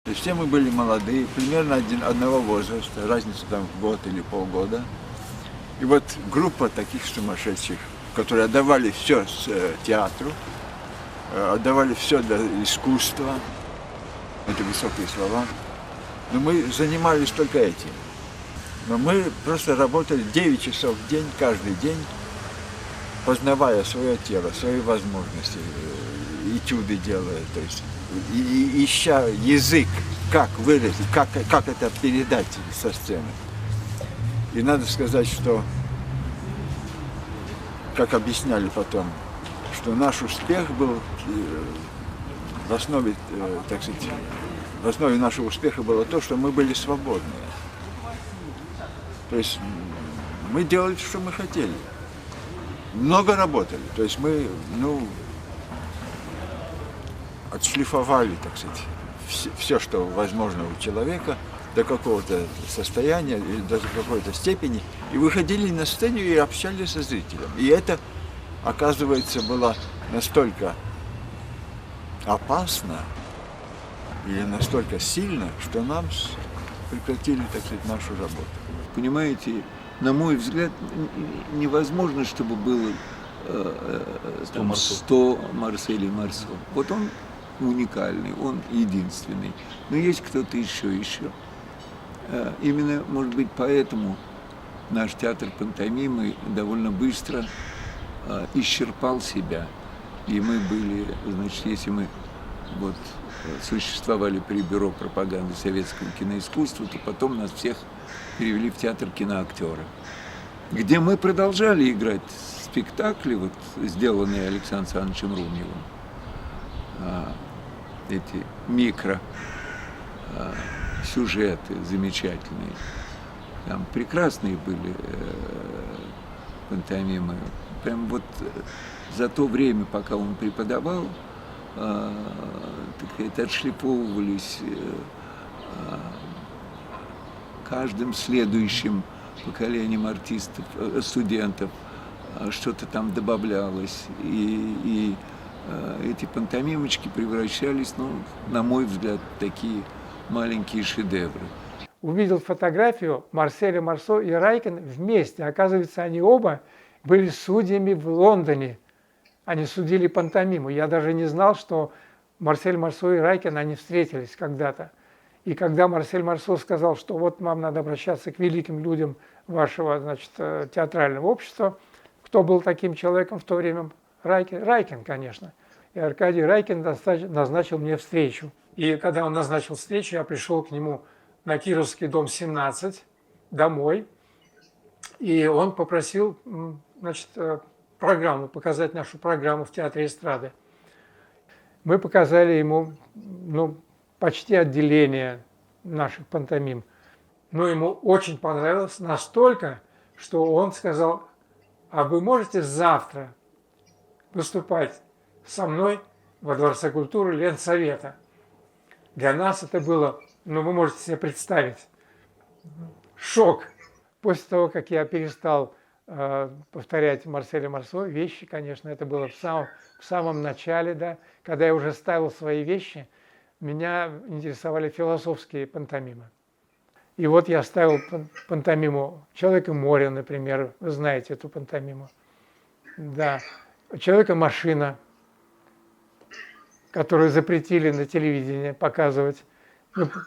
Все мы были молодые, примерно одного возраста, разница там в год или полгода. И вот группа таких сумасшедших, которые отдавали все театру, отдавали все для искусства. это высокие слова. Но мы занимались только этим. Но мы просто работали 9 часов в день, каждый день, познавая свое тело, свои возможности, этюды делая, то есть ища язык, как выразить, как это передать со сцены. И надо сказать, что, как объясняли потом, что наш успех был в основе, так сказать, в основе нашего успеха было то, что мы были свободны. То есть мы делали, что мы хотели. Много работали. То есть мы, отшлифовали, так сказать, все, что возможно у человека до какого-то состояния или до какой-то степени, и выходили на сцену и общались со зрителем. И это, оказывается, было настолько опасно или настолько сильно, что нам прекратили, так сказать, нашу работу. Понимаете, на мой взгляд, невозможно, чтобы было 100 Марселей Марсо. Вот он уникальный, он единственный. Но есть кто-то еще. Именно, может быть, поэтому наш театр пантомимы довольно быстро исчерпал себя. И мы были, значит, если мы существовали при Бюро пропаганды советского киноискусства, то потом нас всех перевели в театр киноактера, где мы продолжали играть спектакли, сделанные Александром Александровичем Румьевым. Эти сюжеты замечательные. Там прекрасные были пантомимы. Прям за то время, пока он преподавал, отшлифовывались каждым следующим поколением артистов, студентов, что-то там добавлялось. И эти пантомимочки превращались, на мой взгляд, в такие маленькие шедевры. Увидел фотографию Марселя Марсо и Райкин вместе. Оказывается, они оба были судьями в Лондоне. Они судили пантомиму. Я даже не знал, что Марсель Марсо и Райкин, они встретились когда-то. И когда Марсель Марсо сказал, что вам надо обращаться к великим людям вашего, значит, театрального общества, кто был таким человеком в то время? Райкин, конечно. И Аркадий Райкин назначил мне встречу. И когда он назначил встречу, я пришел к нему на Кировский дом 17, домой. И он попросил, значит, показать нашу программу в Театре эстрады. Мы показали ему, почти отделение наших пантомим. Но ему очень понравилось настолько, что он сказал: а вы можете завтра выступать со мной во Дворце культуры Ленсовета? Для нас это было, вы можете себе представить, шок. После того, как я перестал повторять Марселя Марсо, вещи, конечно, это было в самом начале, да, когда я уже ставил свои вещи, меня интересовали философские пантомимы. И вот я ставил пантомиму «Человек и море», например, вы знаете эту пантомиму. Да. «Человек и машина», которую запретили на телевидении показывать.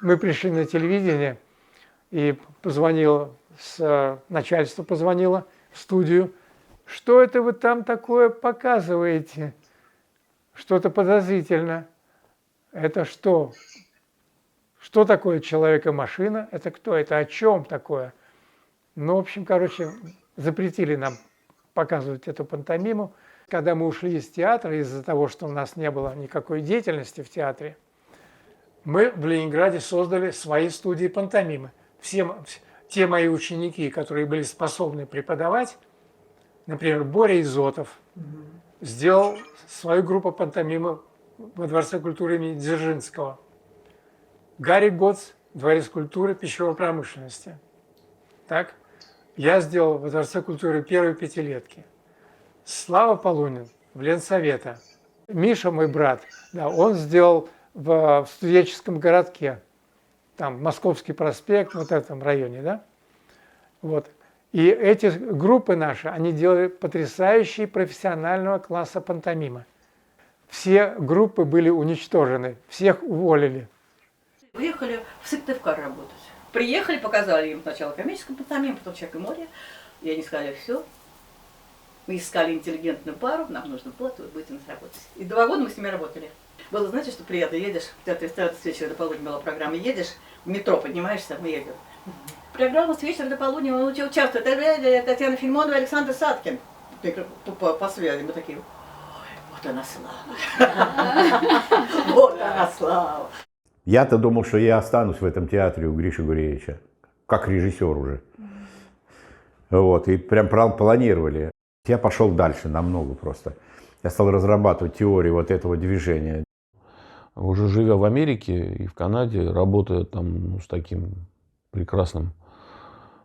Мы пришли на телевидение, и начальство позвонило в студию. Что это вы там такое показываете? Что-то подозрительно. Это что? Что такое «Человек и машина»? Это кто? Это о чем такое? В общем, запретили нам показывать эту пантомиму. Когда мы ушли из театра, из-за того, что у нас не было никакой деятельности в театре, мы в Ленинграде создали свои студии пантомимы. Те мои ученики, которые были способны преподавать, например, Боря Изотов, сделал свою группу пантомимы во Дворце культуры имени Дзержинского. Гарри Гоц, Дворец культуры пищевой промышленности. Так? Я сделал во Дворце культуры первые пятилетки. Слава Полунин в Ленсовета. Миша, мой брат, да, он сделал в студенческом городке, там Московский проспект, в этом районе, да? И эти группы наши, они делали потрясающие профессионального класса пантомимы. Все группы были уничтожены, всех уволили. Уехали в Сыктывкар работать. Приехали, показали им сначала комическую пантомиму, потом «Человек и море». И они сказали: все, мы искали интеллигентную пару, нам нужно было, вы будете у нас работать. И 2 года мы с ними работали. Было, знаете, что приятно, едешь, в театре с вечера до полудня была программа, едешь, в метро поднимаешься, мы едем. Программа с вечера до полудня, он участвует, Татьяна Филимонова, Александр Саткин. По связи мы такие: вот она слава. Вот она слава. Я-то думал, что я останусь в этом театре у Гриши Гуревича, как режиссер уже. Вот, и прям планировали. Я пошел дальше намного просто. Я стал разрабатывать теорию вот этого движения. Уже живя в Америке и в Канаде, работая там с таким прекрасным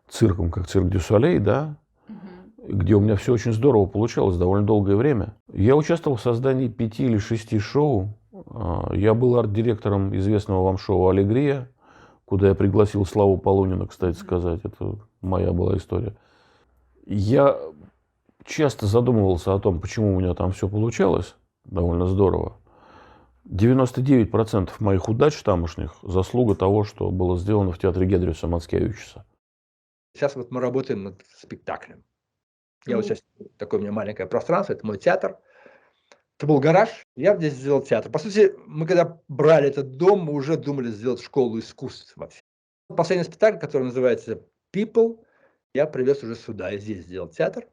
цирком, как цирк Дю Солей, да, где у меня все очень здорово получалось довольно долгое время. Я участвовал в создании 5 или 6 шоу. Я был арт-директором известного вам шоу «Аллегрия», куда я пригласил Славу Полунина, кстати сказать. Это моя была история. Я часто задумывался о том, почему у меня там все получалось довольно здорово. 99% моих удач тамошних заслуга того, что было сделано в театре Гедриуса Мацкевичуса. Сейчас вот мы работаем над спектаклем. Я вот сейчас, такое у меня маленькое пространство, это мой театр. Это был гараж, я здесь сделал театр. По сути, мы когда брали этот дом, мы уже думали сделать школу искусств вообще. Последний спектакль, который называется «People», я привез уже сюда, и здесь сделал театр.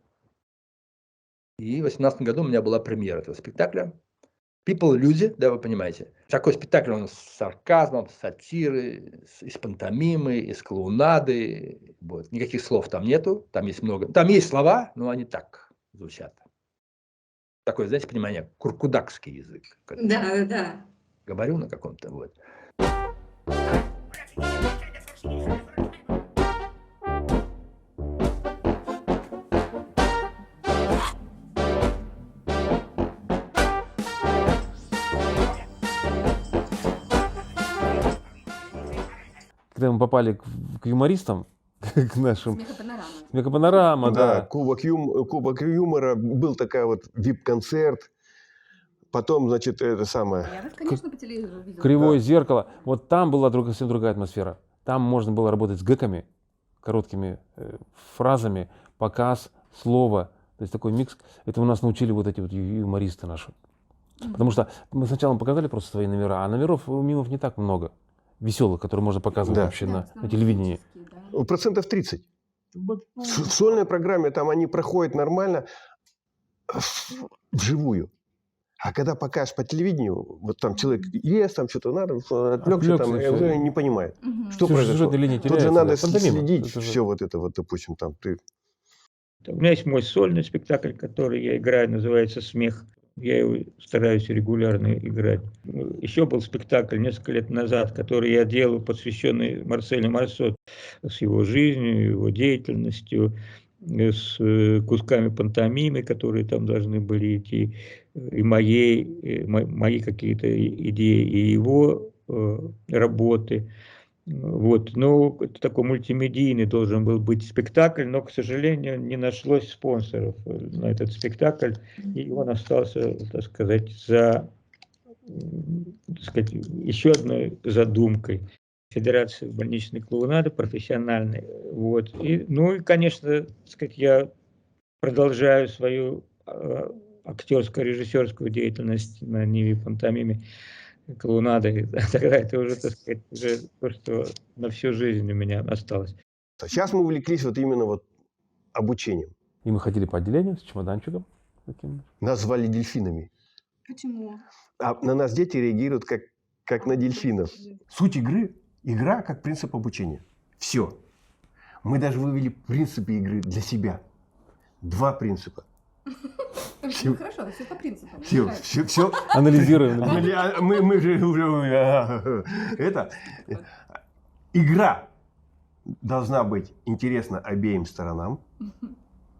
И в 2018 году у меня была премьера этого спектакля. People – люди, да, вы понимаете. Такой спектакль, он с сарказмом, с сатирой, из пантомимы, из клоунады. Вот. Никаких слов там нету, там есть много. Там есть слова, но они так звучат. Такое, знаете, понимание, куркудакский язык. Да, да. Говорю на каком-то, вот. Когда мы попали к юмористам, к нашим... Смехопанорама, да. Кубок юмора, был такой вот вип-концерт. Потом, значит, это самое... Я вас, конечно, по телевизору видела. Кривое зеркало. Вот там была совсем другая атмосфера. Там можно было работать с гэками, короткими фразами, показ, слово. То есть такой микс. Это у нас научили вот эти вот юмористы наши. Потому что мы сначала показали просто свои номера, а номеров у мимов не так много. Веселых, которые можно показывать вообще на телевидении. 30%. В сольной программе там они проходят нормально вживую. А когда покажешь по телевидению, вот там человек ест, там что-то надо, отвлекся, там, и уже не понимает, что произошло. Тут же надо следить все вот это вот, допустим, там ты... У меня есть мой сольный спектакль, который я играю, называется «Смех». Я его стараюсь регулярно играть. Еще был спектакль несколько лет назад, который я делал, посвященный Марселю Марсо, с его жизнью, его деятельностью, с кусками пантомимы, которые там должны были идти, и мои какие-то идеи, и его работы. Вот. Ну, это такой мультимедийный должен был быть спектакль, но, к сожалению, не нашлось спонсоров на этот спектакль, и он остался, так сказать, еще одной задумкой Федерации больничной клоунады профессиональной. Вот. И, ну и, конечно, так сказать, я продолжаю свою актерско-режиссерскую деятельность на ниве пантомиме клоунады. Тогда это уже, так сказать, уже то, что на всю жизнь у меня осталось. Сейчас мы увлеклись вот именно вот обучением. И мы ходили по отделению с чемоданчиком. Таким. Нас звали дельфинами. Почему? А на нас дети реагируют как на дельфинов. Суть игры – игра как принцип обучения. Все. Мы даже вывели принципы игры для себя. 2 принципа. Все хорошо, все по принципам. Все. Анализируем. Мы же уже... Это... Игра должна быть интересна обеим сторонам.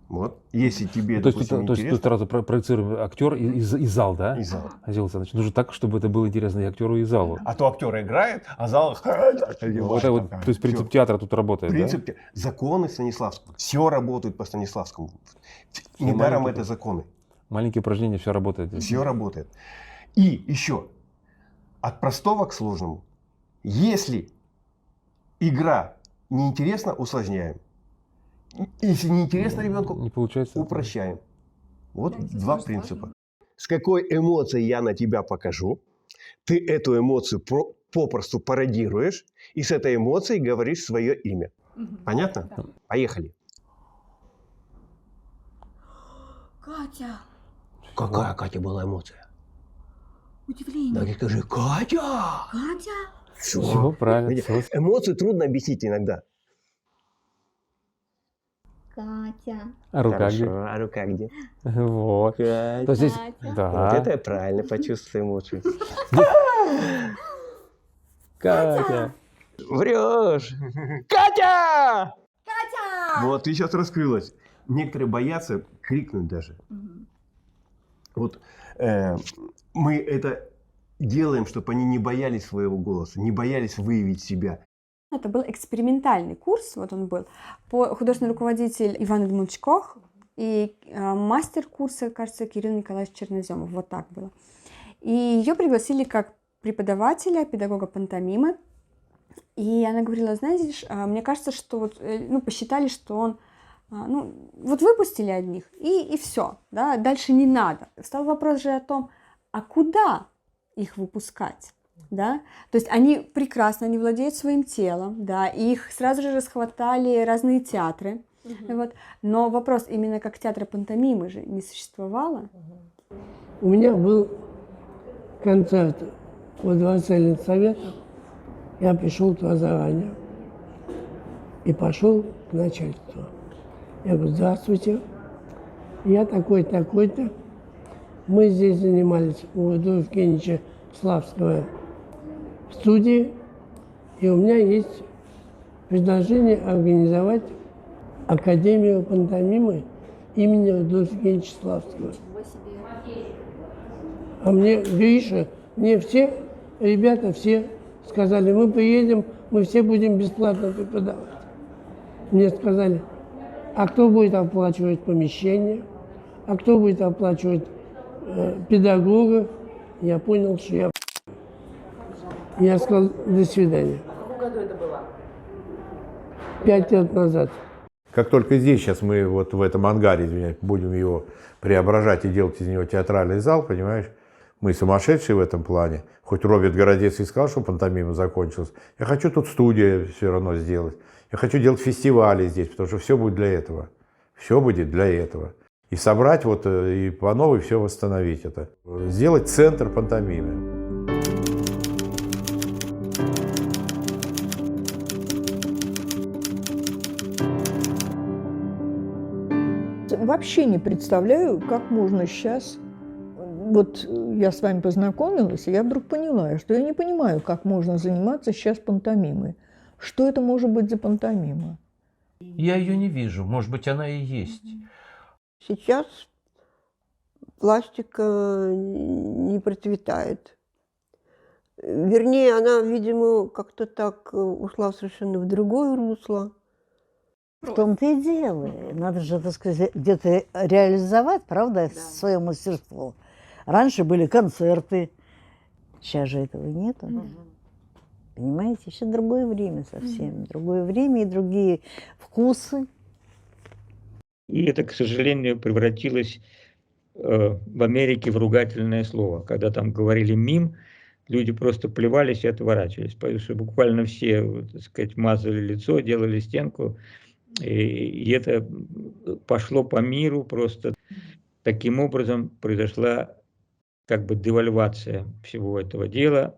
Вот. Если тебе, допустим, то есть ты сразу проецируем актер и зал, да? И зал. Значит, нужно так, чтобы это было интересно и актеру, и залу. А то актер играет, а зал... То есть принцип театра тут работает, принцип, да? Законы Станиславского. Все работает по Станиславскому. Недаром это законы. Маленькие упражнения, все работает. Все работает. И еще, от простого к сложному Если игра неинтересна, усложняем. Если неинтересно ребенку, не получается, упрощаем. Вот два принципа. С какой эмоцией я на тебя покажу, ты эту эмоцию попросту пародируешь и с этой эмоцией говоришь свое имя. Понятно? Да. Поехали. Катя. Какая, Катя, была эмоция? Удивление. Да, скажи, Катя! Катя? Все правильно. Видите, эмоции трудно объяснить иногда. Катя. А рука Хорошо. где? А рука где? Вот. Катя. То здесь, Катя. да. Вот это я правильно почувствую эмоцию. Катя. Врешь! Катя! Катя! Вот, ты сейчас раскрылась. Некоторые боятся крикнуть даже. Вот мы это делаем, чтобы они не боялись своего голоса, не боялись выявить себя. Это был экспериментальный курс, вот он был, художественный руководитель Иван Эдмундович Кох и мастер курса, кажется, Кирилл Николаевич Черноземов, вот так было. И ее пригласили как преподавателя, педагога пантомимы, и она говорила, знаете, мне кажется, что вот, посчитали, что он, вот выпустили одних, и все, да, дальше не надо. Встал вопрос же о том, а куда их выпускать? Да? То есть они прекрасно, они владеют своим телом, да, и их сразу же расхватали разные театры. Вот. Но вопрос именно как театра пантомимы же не существовало. У меня был концерт во Дворце Ленсовета. Я пришел туда заранее и пошел к начальству. Я говорю, здравствуйте, я такой-то, такой-то. Мы здесь занимались у Рудольфа Евгеньевича Славского в студии, и у меня есть предложение организовать Академию пантомимы имени Рудольфа Евгеньевича Славского. А мне, Гриша, мне все, ребята все сказали, мы приедем, мы все будем бесплатно преподавать. Мне сказали, а кто будет оплачивать помещение, а кто будет оплачивать педагога. Я понял, что я сказал, до свидания. В каком году это было? 5 лет назад. Как только здесь сейчас мы вот в этом ангаре, извиняюсь, будем его преображать и делать из него театральный зал, понимаешь, мы сумасшедшие в этом плане. Хоть Роберт Городецкий сказал, что пантомима закончилась, я хочу тут студию все равно сделать. Я хочу делать фестивали здесь, потому что все будет для этого. Все будет для этого. И собрать вот и по новой все восстановить это. Сделать центр пантомимы. Вообще не представляю, как можно сейчас... Вот я с вами познакомилась, и я вдруг поняла, что я не понимаю, как можно заниматься сейчас пантомимой. Что это может быть за пантомима? Я ее не вижу. Может быть, она и есть. Сейчас пластика не процветает. Вернее, она, видимо, как-то так ушла совершенно в другое русло. В том-то и дело. Надо же, так сказать, где-то реализовать, правда, свое мастерство. Раньше были концерты. Сейчас же этого нету. Понимаете, еще другое время совсем. Другое время и другие вкусы. И это, к сожалению, превратилось в Америке в ругательное слово. Когда там говорили «мим», люди просто плевались и отворачивались, потому что буквально все, так сказать, мазали лицо, делали стенку, и это пошло по миру просто. Таким образом произошла как бы девальвация всего этого дела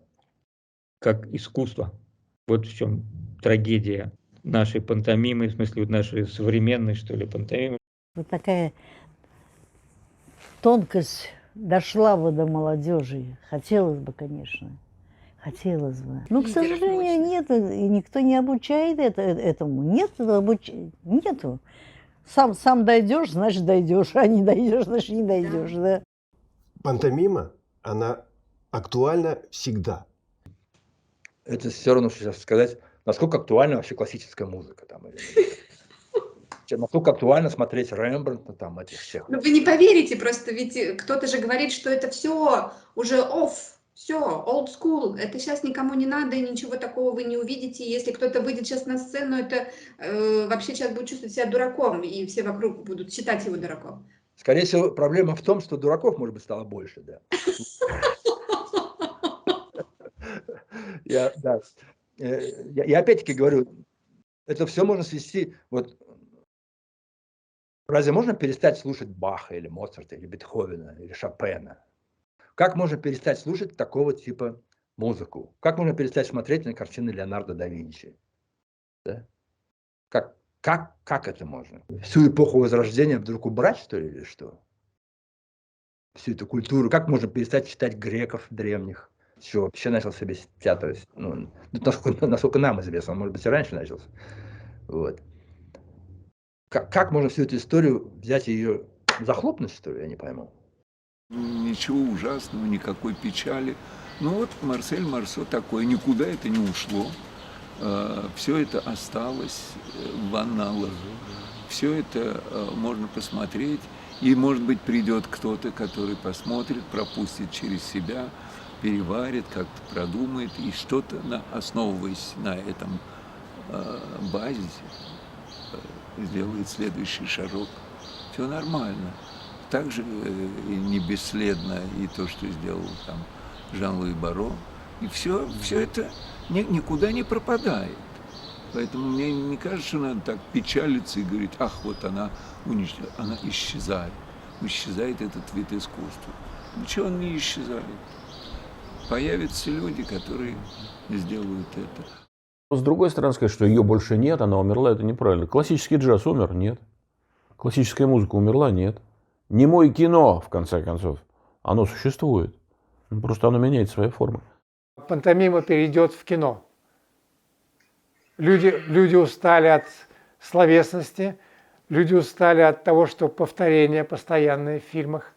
как искусства. Вот в чем трагедия нашей пантомимы, в смысле вот нашей современной, что ли, пантомимы. Вот такая тонкость дошла бы до молодежи. Хотелось бы, конечно. Хотелось бы. Но, к сожалению, нет, и никто не обучает этому. Нету. Сам дойдешь, значит дойдешь, а не дойдешь, значит не дойдешь. Да. Пантомима, она актуальна всегда. Это все равно, что сейчас сказать, насколько актуальна вообще классическая музыка. Там, насколько актуально смотреть Рембрандта, там, этих всех. Ну, вы не поверите, просто ведь кто-то же говорит, что это все уже off, Все, old school, это сейчас никому не надо, и ничего такого вы не увидите. Если кто-то выйдет сейчас на сцену, это вообще сейчас будет чувствовать себя дураком, и все вокруг будут считать его дураком. Скорее всего, проблема в том, что дураков, может быть, стало больше, да. Я опять-таки говорю, это все можно свести, вот, разве можно перестать слушать Баха или Моцарта, или Бетховена, или Шопена? Как можно перестать слушать такого типа музыку? Как можно перестать смотреть на картины Леонардо да Винчи? Да? Как это можно? Всю эпоху Возрождения вдруг убрать, что ли, или что? Всю эту культуру. Как можно перестать читать греков древних? Все, вообще начался весь театр. Ну, насколько нам известно, может быть, и раньше начался. Вот. Как можно всю эту историю взять и ее захлопнуть, что ли, я не пойму. Ничего ужасного, никакой печали. Ну вот Марсель Марсо такой, никуда это не ушло. Все это осталось в анналах. Все это можно посмотреть. И, может быть, придет кто-то, который посмотрит, пропустит через себя, переварит, как-то продумает и что-то, основываясь на этом базисе, сделает следующий шажок. Все нормально. Также и не бесследно и то, что сделал там Жан-Луи Баро. И все это никуда не пропадает. Поэтому мне не кажется, что надо так печалиться и говорить, ах, вот она уничтожена, она исчезает. Исчезает этот вид искусства. Ничего он не исчезает. Появятся люди, которые сделают это. С другой стороны, сказать, что ее больше нет, она умерла, это неправильно. Классический джаз умер? Нет. Классическая музыка умерла? Нет. Немое кино, в конце концов, оно существует. Просто оно меняет свои формы. Пантомима перейдет в кино. Люди устали от словесности, люди устали от того, что повторения постоянные в фильмах.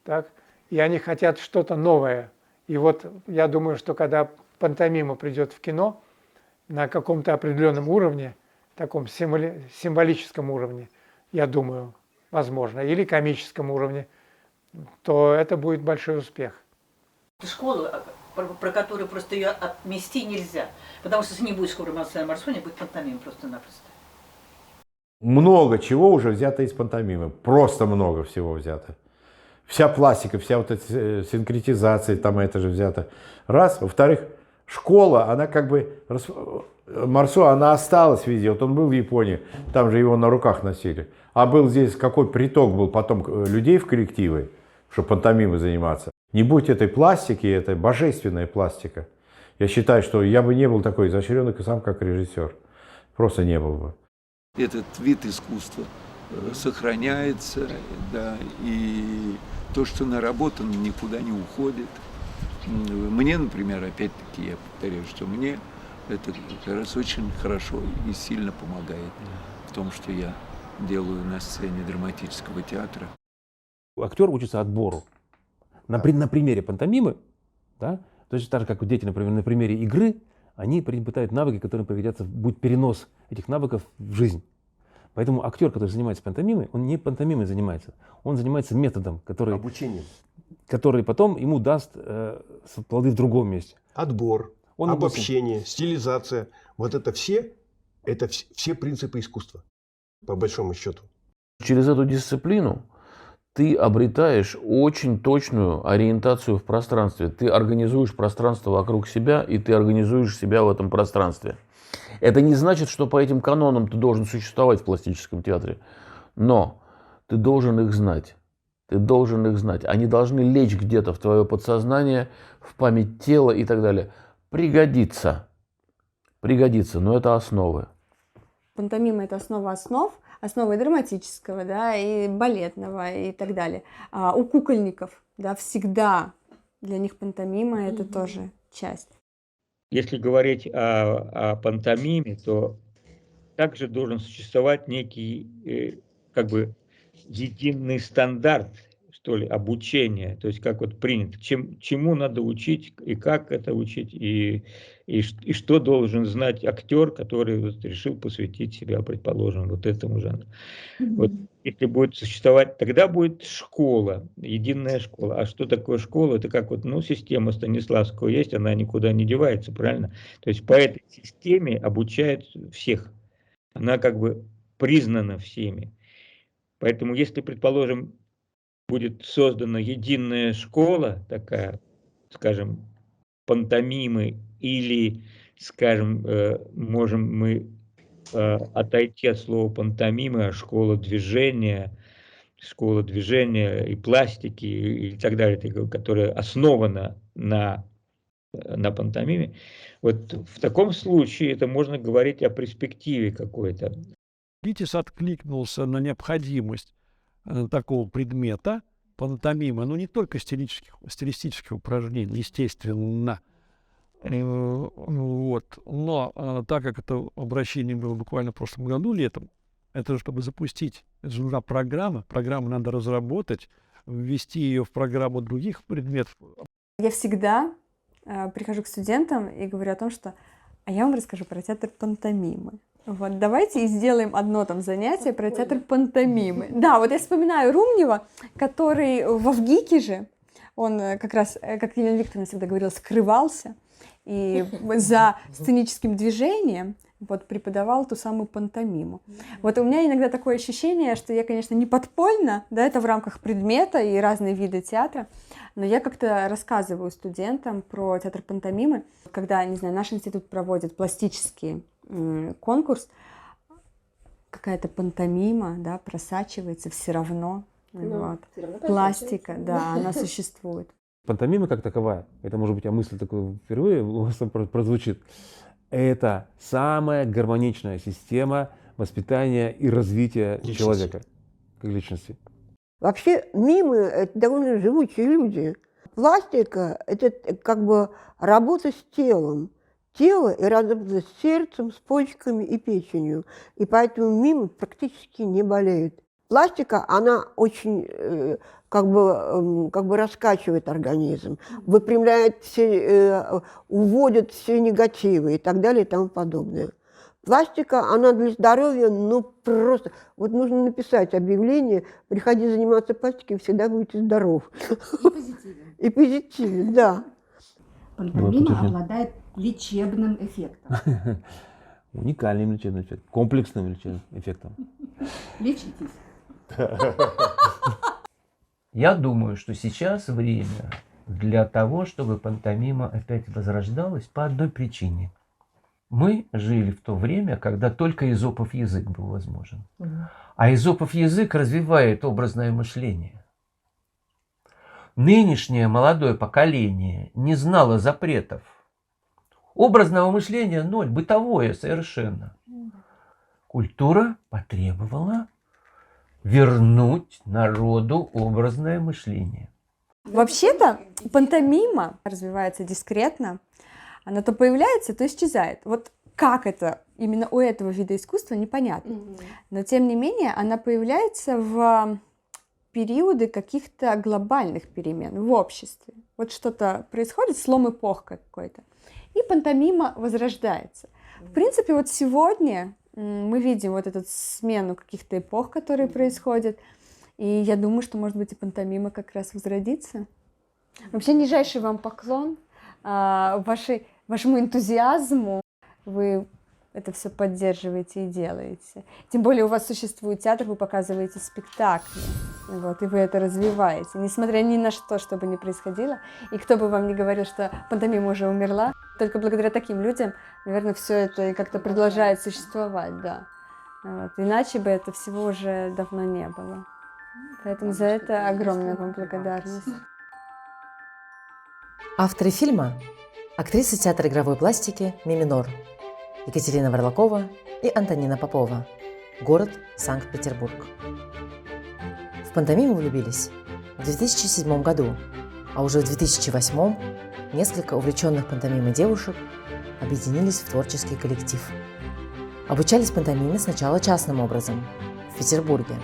Так? И они хотят что-то новое. И вот я думаю, что когда пантомима придет в кино на каком-то определенном уровне, таком символическом уровне, я думаю, возможно, или комическом уровне, то это будет большой успех. Школу, про которую просто ее отмести нельзя, потому что если не будет школы Марселя Марсо, не будет пантомимы просто-напросто. Много чего уже взято из пантомимы, просто много всего взято. Вся пластика, вся вот эта синкретизация, там это же взято. Раз. Во-вторых, школа, она как бы... Марсо, она осталась везде. Вот он был в Японии, там же его на руках носили. А был здесь, какой приток был потом людей в коллективы, чтобы пантомимой заниматься. Не будь этой пластики, это божественная пластика. Я считаю, что я бы не был такой изощренный сам, как режиссер. Просто не был бы. Этот вид искусства сохраняется, да, и то, что наработано, никуда не уходит. Мне, например, опять-таки, я повторяю, что мне это как раз очень хорошо и сильно помогает в том, что я делаю на сцене драматического театра. Актер учится отбору. На примере пантомимы, да, точно так же, как дети, например, на примере игры, они приобретают навыки, которые пригодятся, будет перенос этих навыков в жизнь. Поэтому актер, который занимается пантомимой, он не пантомимой занимается, он занимается методом, который, обучением, который потом ему даст плоды в другом месте. Отбор, обобщение, стилизация. Вот это все принципы искусства, по большому счету. Через эту дисциплину ты обретаешь очень точную ориентацию в пространстве. Ты организуешь пространство вокруг себя, и ты организуешь себя в этом пространстве. Это не значит, что по этим канонам ты должен существовать в пластическом театре. Но ты должен их знать. Ты должен их знать. Они должны лечь где-то в твое подсознание, в память тела и так далее. Пригодится. Пригодится, но это основы. Пантомима – это основа основ, основа и драматического, да, и балетного, и так далее. А у кукольников, да, всегда для них пантомима – это тоже часть. Если говорить о пантомиме, то также должен существовать некий, как бы, единый стандарт, что ли, обучения. То есть, как вот принято, чему надо учить, и как это учить, и И что должен знать актер, который вот решил посвятить себя, предположим, вот этому жанру. Вот если будет существовать, тогда будет школа, единая школа. А что такое школа? Это как вот, ну, система Станиславского есть, она никуда не девается, правильно? То есть по этой системе обучают всех. Она как бы признана всеми. Поэтому если, предположим, будет создана единая школа, такая, скажем, пантомимы, или, скажем, можем мы отойти от слова пантомимы, а школа движения и пластики и так далее, которая основана на пантомиме. Вот в таком случае это можно говорить о перспективе какой-то. Гитис откликнулся на необходимость такого предмета, пантомимы, но не только стилистических упражнений, естественно. Вот. Но так как это обращение было буквально в прошлом году, летом, это чтобы запустить, это же нужна программу надо разработать, ввести ее в программу других предметов. Я всегда прихожу к студентам и говорю о том, что а я вам расскажу про театр пантомимы. Вот, давайте и сделаем одно там занятие про театр пантомимы. Да, вот я вспоминаю Румнева, который в ВГИКе же, он как раз, как Елена Викторовна всегда говорила, скрывался, и за сценическим движением вот, преподавал ту самую пантомиму. Вот у меня иногда такое ощущение, что я, конечно, не подпольно, да, это в рамках предмета и разные виды театра, но я как-то рассказываю студентам про театр пантомимы, когда, не знаю, наш институт проводит пластический конкурс, какая-то пантомима, да, просачивается все равно. Вот. Пластика, да, она существует. Пантомима как таковая, это может быть, мысль такой впервые у вас прозвучит, это самая гармоничная система воспитания и развития человека как личности. Вообще мимы – это довольно живучие люди. Пластика – это как бы работа с телом. Тело и работа с сердцем, с почками и печенью. И поэтому мимы практически не болеют. Пластика, она очень как бы раскачивает организм, выпрямляет все, уводит все негативы и так далее и тому подобное. Пластика, она для здоровья, ну просто, вот нужно написать объявление, приходи заниматься пластикой, всегда будете здоров. И позитивен. И позитивен, да. Пантомима обладает лечебным эффектом. Уникальным лечебным эффектом, комплексным лечебным эффектом. Лечитесь. Я думаю, что сейчас время для того, чтобы пантомима опять возрождалась по одной причине. Мы жили в то время, когда только эзопов язык был возможен. А эзопов язык развивает образное мышление. Нынешнее молодое поколение не знало запретов. Образного мышления ноль, бытовое совершенно. Культура потребовала вернуть народу образное мышление. Вообще-то пантомима развивается дискретно. Она то появляется, то исчезает. Вот как это именно у этого вида искусства, непонятно. Но тем не менее она появляется в периоды каких-то глобальных перемен в обществе. Вот что-то происходит, слом эпох какой-то. И пантомима возрождается. В принципе, вот сегодня мы видим вот эту смену каких-то эпох, которые происходят. И я думаю, что, может быть, и пантомима как раз возродится. Вообще, нижайший вам поклон, вашему энтузиазму. Вы это все поддерживаете и делаете. Тем более у вас существует театр, вы показываете спектакли. Вот, и вы это развиваете. Несмотря ни на что, что бы ни происходило. И кто бы вам ни говорил, что пантомима уже умерла, только благодаря таким людям, наверное, все это как-то продолжает существовать, да. Вот. Иначе бы это всего уже давно не было. Поэтому за это огромная вам благодарность. Авторы фильма – актрисы театра игровой пластики «Миминор» Екатерина Варлакова и Антонина Попова. Город Санкт-Петербург. В пантомиму влюбились в 2007 году, а уже в 2008 несколько увлеченных пантомимой девушек объединились в творческий коллектив. Обучались пантомиме сначала частным образом, в Петербурге.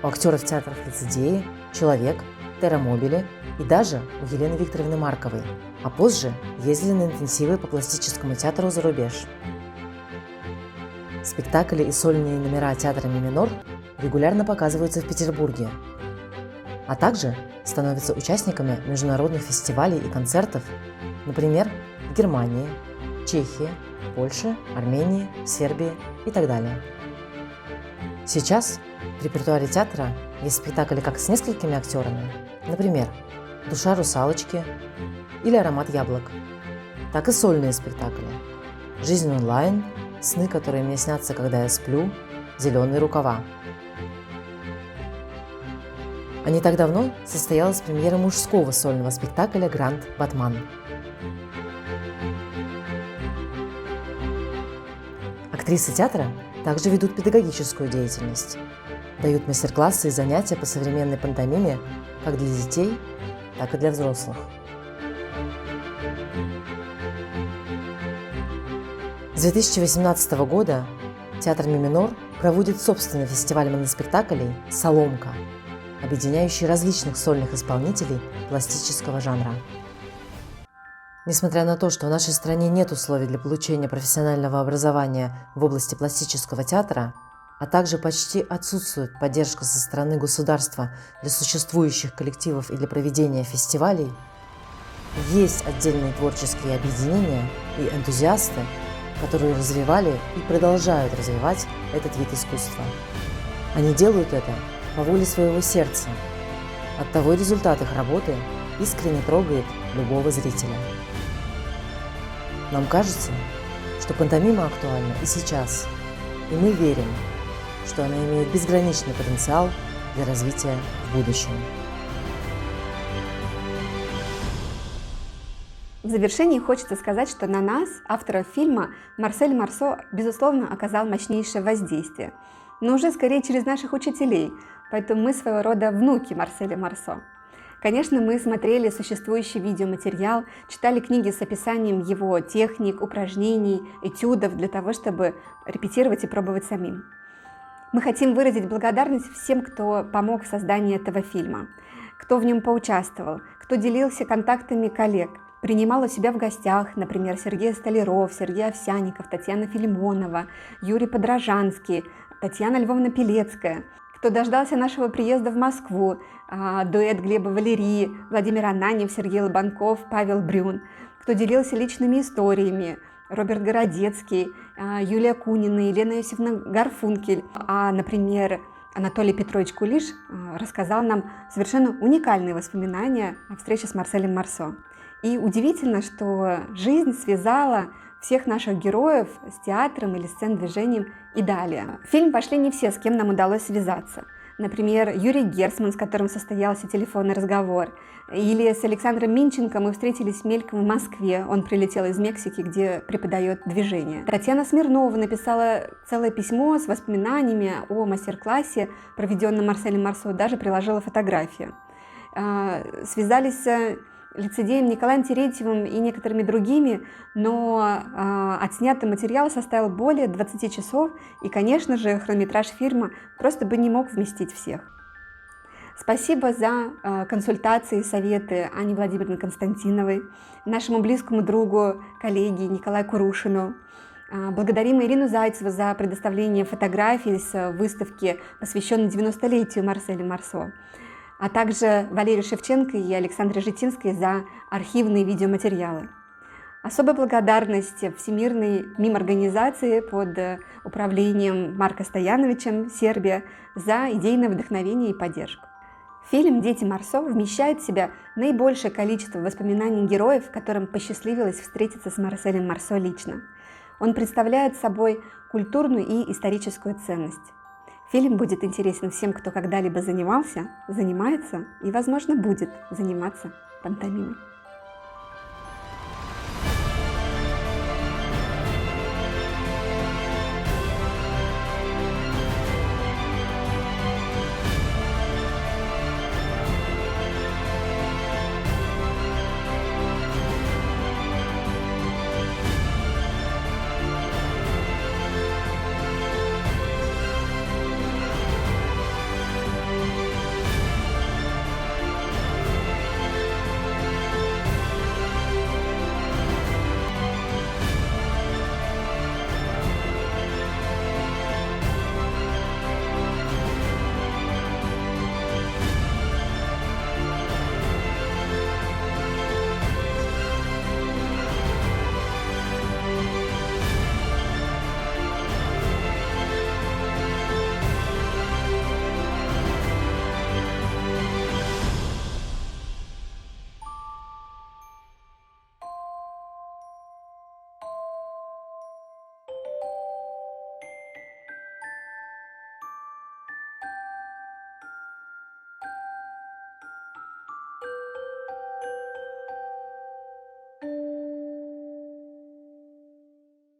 У актеров театров «Лицедеи», «Человек», «Террамобили», и даже у Елены Викторовны Марковой, а позже ездили на интенсивы по пластическому театру за рубеж. Спектакли и сольные номера театра «Ми-минор» регулярно показываются в Петербурге, а также становятся участниками международных фестивалей и концертов, например, в Германии, Чехии, Польше, Армении, Сербии и так далее. Сейчас в репертуаре театра есть спектакли как с несколькими актерами, например, «Душа русалочки» или «Аромат яблок», так и сольные спектакли «Жизнь онлайн», «Сны, которые мне снятся, когда я сплю», «Зеленые рукава». А не так давно состоялась премьера мужского сольного спектакля «Гранд Батман». Актрисы театра также ведут педагогическую деятельность, дают мастер-классы и занятия по современной пантомиме как для детей, так и для взрослых. С 2018 года театр «Ми-минор» проводит собственный фестиваль моноспектаклей «Соломка», объединяющий различных сольных исполнителей пластического жанра. Несмотря на то, что в нашей стране нет условий для получения профессионального образования в области пластического театра, а также почти отсутствует поддержка со стороны государства для существующих коллективов и для проведения фестивалей, есть отдельные творческие объединения и энтузиасты, которые развивали и продолжают развивать этот вид искусства. Они делают это по воле своего сердца. Оттого результат их работы искренне трогает любого зрителя. Нам кажется, что пантомима актуальна и сейчас, и мы верим, что она имеет безграничный потенциал для развития в будущем. В завершении хочется сказать, что на нас, авторов фильма, Марсель Марсо, безусловно, оказал мощнейшее воздействие, но уже скорее через наших учителей, поэтому мы своего рода внуки Марселя Марсо. Конечно, мы смотрели существующий видеоматериал, читали книги с описанием его техник, упражнений, этюдов для того, чтобы репетировать и пробовать самим. Мы хотим выразить благодарность всем, кто помог в создании этого фильма, кто в нем поучаствовал, кто делился контактами коллег, принимал у себя в гостях, например, Сергей Столяров, Сергей Овсянников, Татьяна Филимонова, Юрий Подражанский, Татьяна Львовна Пелецкая, кто дождался нашего приезда в Москву, дуэт Глеба Валерии, Владимир Ананьев, Сергей Лобанков, Павел Брюн, кто делился личными историями, Роберт Городецкий, Юлия Кунина, Елена Иосифовна Гарфункель, например, Анатолий Петрович Кулиш рассказал нам совершенно уникальные воспоминания о встрече с Марселем Марсо. И удивительно, что жизнь связала всех наших героев с театром или сцен-движением и далее. В фильм пошли не все, с кем нам удалось связаться. Например, Юрий Герсман, с которым состоялся телефонный разговор. Или с Александром Минченко мы встретились мельком в Москве. Он прилетел из Мексики, где преподает движение. Татьяна Смирнова написала целое письмо с воспоминаниями о мастер-классе, проведенном Марселем Марсо, даже приложила фотографию. Связались с лицедеем Николаем Терентьевым и некоторыми другими, но отснятый материал составил более 20 часов, и, конечно же, хронометраж фильма просто бы не мог вместить всех. Спасибо за консультации и советы Ане Владимировне Константиновой, нашему близкому другу, коллеге Николаю Курушину. Благодарим Ирину Зайцеву за предоставление фотографий с выставки, посвященной 90-летию Марселя Марсо, а также Валерию Шевченко и Александре Житинской за архивные видеоматериалы. Особая благодарность Всемирной мим-организации под управлением Марка Стояновичем, Сербия, за идейное вдохновение и поддержку. Фильм «Дети Марсо» вмещает в себя наибольшее количество воспоминаний героев, которым посчастливилось встретиться с Марселем Марсо лично. Он представляет собой культурную и историческую ценность. Фильм будет интересен всем, кто когда-либо занимался, занимается и, возможно, будет заниматься пантомимой.